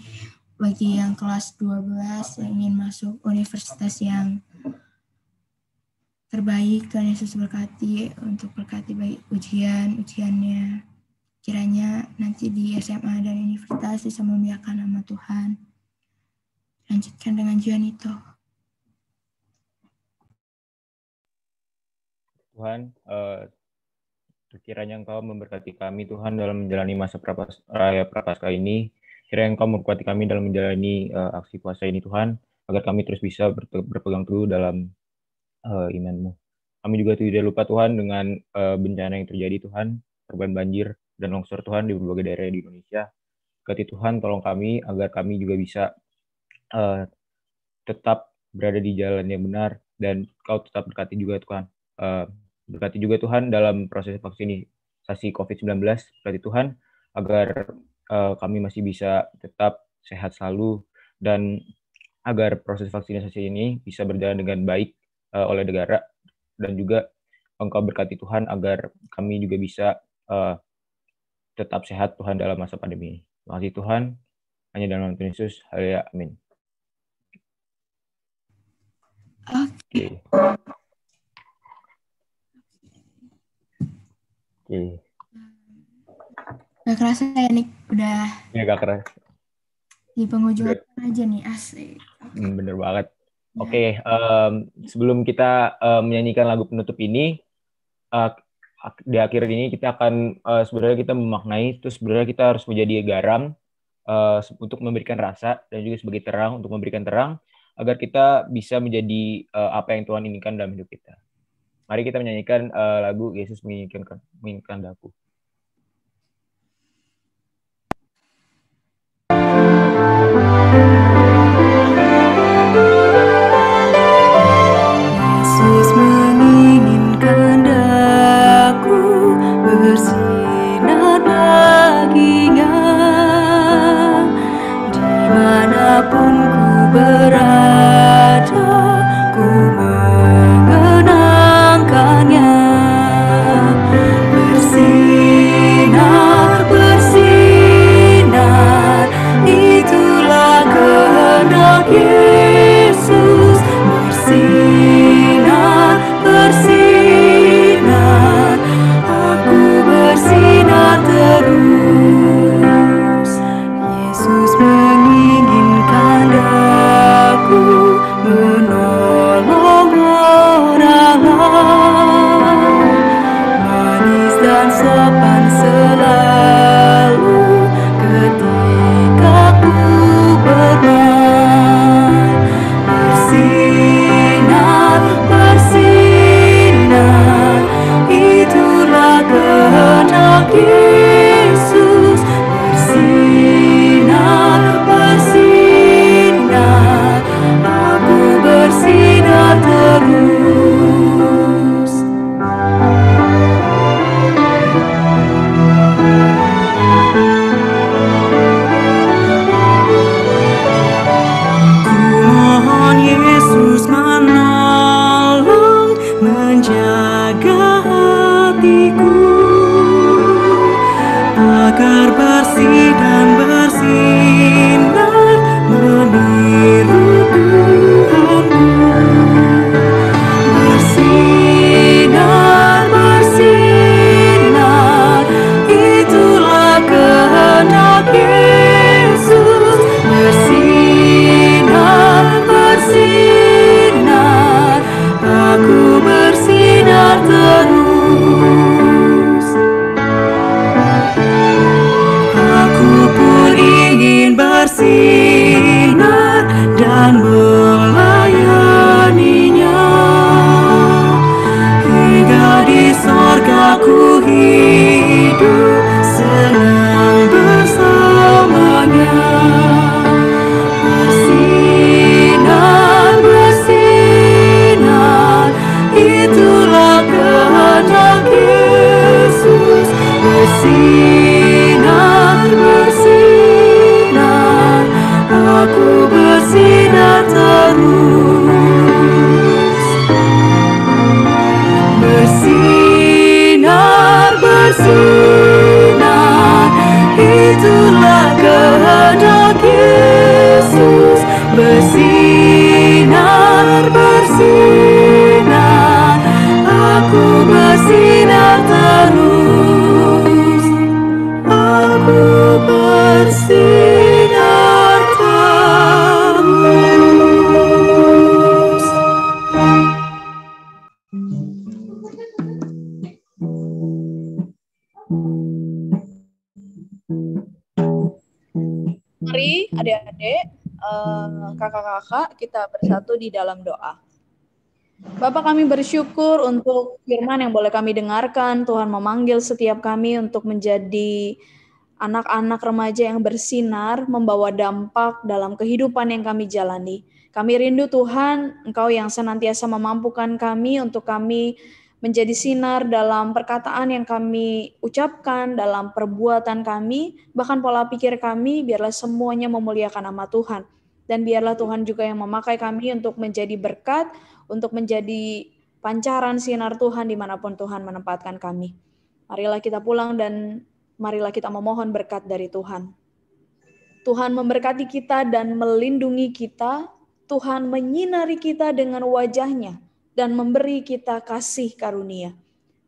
Bagi yang kelas 12 yang ingin masuk universitas yang terbaik, Tuhan Yesus berkati untuk berkati baik ujiannya. Kiranya nanti di SMA dan universitas bisa memuliakan nama Tuhan. Lanjutkan dengan Juanito. Tuhan, kiranya Engkau memberkati kami Tuhan dalam menjalani masa raya Prapaskah ini. Kiranya Engkau memberkati kami dalam menjalani aksi puasa ini Tuhan, agar kami terus bisa berpegang teguh dalam iman-Mu. Kami juga tidak lupa Tuhan dengan bencana yang terjadi Tuhan, korban banjir dan longsor Tuhan di berbagai daerah di Indonesia. Berkati Tuhan, tolong kami agar kami juga bisa tetap berada di jalan yang benar, dan Kau tetap berkati juga Tuhan. Berkati juga Tuhan dalam proses vaksinasi COVID-19. Berkati Tuhan agar kami masih bisa tetap sehat selalu, dan agar proses vaksinasi ini bisa berjalan dengan baik oleh negara, dan juga Engkau berkati Tuhan agar kami juga bisa tetap sehat Tuhan dalam masa pandemi ini. Terima kasih Tuhan, hanya dalam nama Tuhan Yesus. Haleluya, amin. Oke. Gak kerasa ya Nick, udah Ya gak kerasa. di penghujung aja nih, asik. Bener banget. Oke, sebelum kita menyanyikan lagu penutup ini, di akhir ini kita akan sebenarnya kita memaknai, terus sebenarnya kita harus menjadi garam untuk memberikan rasa, dan juga sebagai terang untuk memberikan terang, agar kita bisa menjadi apa yang Tuhan inginkan dalam hidup kita. Mari kita menyanyikan lagu Yesus menginginkan daku. Yesus menginginkan daku bersinar baginya, dimanapun ku berada, ku mengenangkannya. Bersinar, bersinar, itulah kehendak Yesus. Bersinar, bersinar, aku bersinar terus. Yesus menginginkan aku menolong orang lain, manis dan sopan selalu ketika ku bermain. Bersinar, bersinar, itulah kehendak Yesus. Bersinar, bersinar, aku bersinar terus. Ku mohon Yesus menolong, menjaga hatiku, agar bersih dan bersinar meniru Tuhanku. Bersinar, bersinar, itulah kehendak Yesus. Bersinar, bersinar, aku bersinar terus. Aku pun ingin bersinar dan melayaninya, hingga di sorga ku hidup senang bersamanya. Bersinar, bersinar, itulah kehendak Yesus. Bersinar, bersinar, aku bersinar terus. Mari adik-adik, kakak-kakak, kita bersatu di dalam doa. Bapak, kami bersyukur untuk firman yang boleh kami dengarkan. Tuhan memanggil setiap kami untuk menjadi anak-anak remaja yang bersinar, membawa dampak dalam kehidupan yang kami jalani. Kami rindu Tuhan, Engkau yang senantiasa memampukan kami untuk kami menjadi sinar dalam perkataan yang kami ucapkan, dalam perbuatan kami, bahkan pola pikir kami, biarlah semuanya memuliakan nama Tuhan. Dan biarlah Tuhan juga yang memakai kami untuk menjadi berkat, untuk menjadi pancaran sinar Tuhan dimanapun Tuhan menempatkan kami. Marilah kita pulang dan marilah kita memohon berkat dari Tuhan. Tuhan memberkati kita dan melindungi kita. Tuhan menyinari kita dengan wajah-Nya dan memberi kita kasih karunia.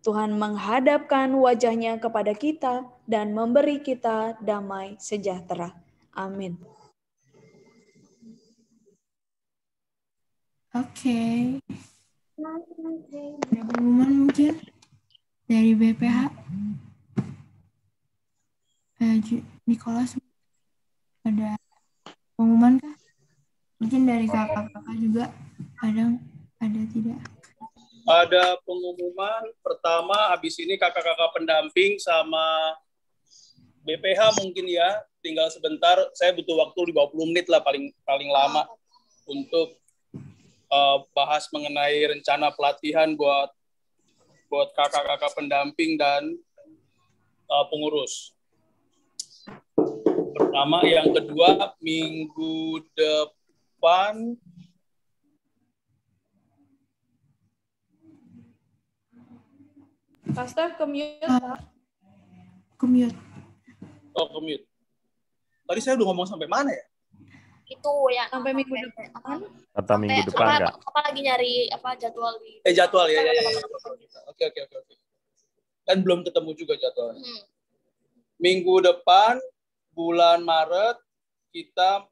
Tuhan menghadapkan wajah-Nya kepada kita dan memberi kita damai sejahtera. Amin. Oke. Ada pengumuman mungkin dari BPH? Nicholas, ada pengumuman kah? Mungkin dari kakak-kakak juga ada tidak? Ada pengumuman pertama, habis ini kakak-kakak pendamping sama BPH mungkin ya, tinggal sebentar, saya butuh waktu 50 menit lah paling lama untuk bahas mengenai rencana pelatihan buat kakak-kakak pendamping dan pengurus. Pertama, yang kedua, minggu depan Pastor, ke-mute. Ke-mute. Oh, ke-mute. Tadi saya udah ngomong sampai mana ya? Itu ya sampai minggu depan. Kata minggu depan enggak? Apa lagi nyari jadwal di Jadwal ya. Oke. Dan belum ketemu juga jadwalnya. Minggu depan bulan Maret kita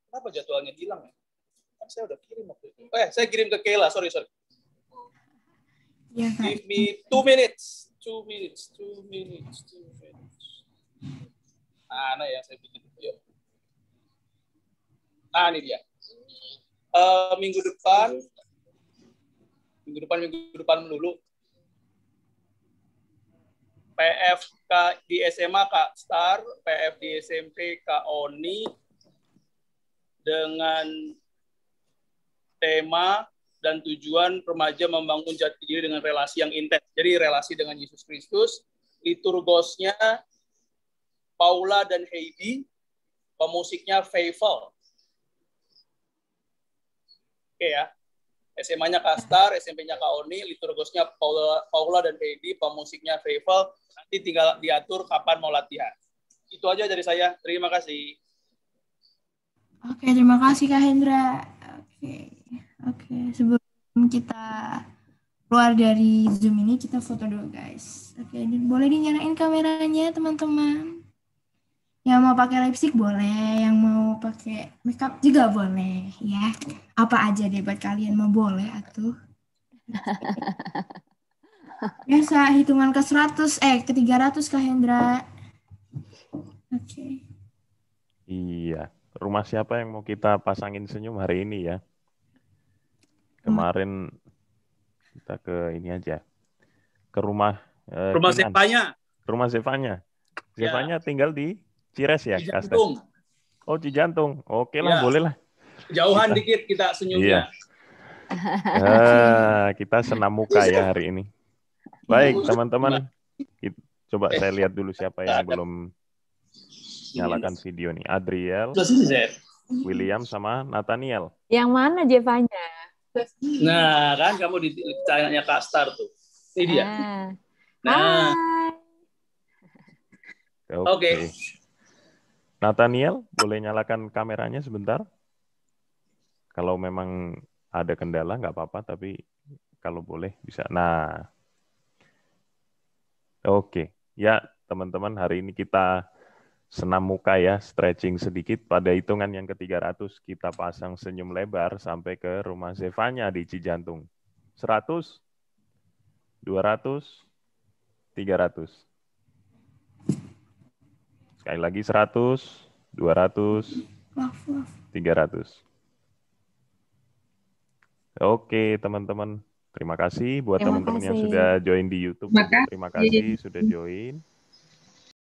kenapa jadwalnya hilang ya? Kan saya udah kirim waktu itu. Saya kirim ke Kayla, sorry. Ya, Give me 2 minutes. Nah, ya saya bikin video. Nah, ini dia. Minggu depan dulu. PFK di SMA Kak Star, PF di SMP Kak Oni, dengan tema dan tujuan remaja membangun jati diri dengan relasi yang intens. Jadi relasi dengan Yesus Kristus. Liturgosnya Paula dan Heidi, pemusiknya Faithful. Oke ya. SMA-nya Kak Star, SMP-nya Kak Oni, liturgosnya Paula dan Heidi, pemusiknya Faithful. Nanti tinggal diatur kapan mau latihan. Itu aja dari saya. Terima kasih. Oke, terima kasih Kak Hendra. Oke, sebelum kita keluar dari Zoom ini, kita foto dulu guys. Oke, boleh dinyalain kameranya teman-teman. Yang mau pakai lipstick boleh, yang mau pakai makeup juga boleh, ya. Apa aja deh buat kalian mau boleh atuh. Biasa hitungan ke 300 Kak Hendra. Oke. Iya. Rumah siapa yang mau kita pasangin senyum hari ini ya? Kemarin kita ke ini aja. Ke rumah rumah Zevanya. Rumah Zevanya. Zevanya tinggal di Cires ya, Cijantung. Oh, Cijantung. Oke lah, boleh lah. Jauhan dikit kita senyumnya. Iya. Kita senam muka ya hari ini. Baik, teman-teman. Coba saya lihat dulu siapa yang belum nyalakan video nih. Adriel, William, sama Nathaniel. Yang mana Jevanya? Nah, kan kamu ditanya Kak Star tuh. Ini dia. Nah. Oke. Nathaniel, boleh nyalakan kameranya sebentar? Kalau memang ada kendala, nggak apa-apa, tapi kalau boleh bisa. Nah, oke. Ya, teman-teman, hari ini kita senam muka ya, stretching sedikit. Pada hitungan yang ke-300, kita pasang senyum lebar sampai ke rumah Zevanya di Cijantung. 100? 200, 300. Sekali lagi 100, 200, 300. Oke, teman-teman. Terima kasih buat Terima teman-teman yang kasih. sudah join di YouTube. Terima kasih. Terima kasih sudah join.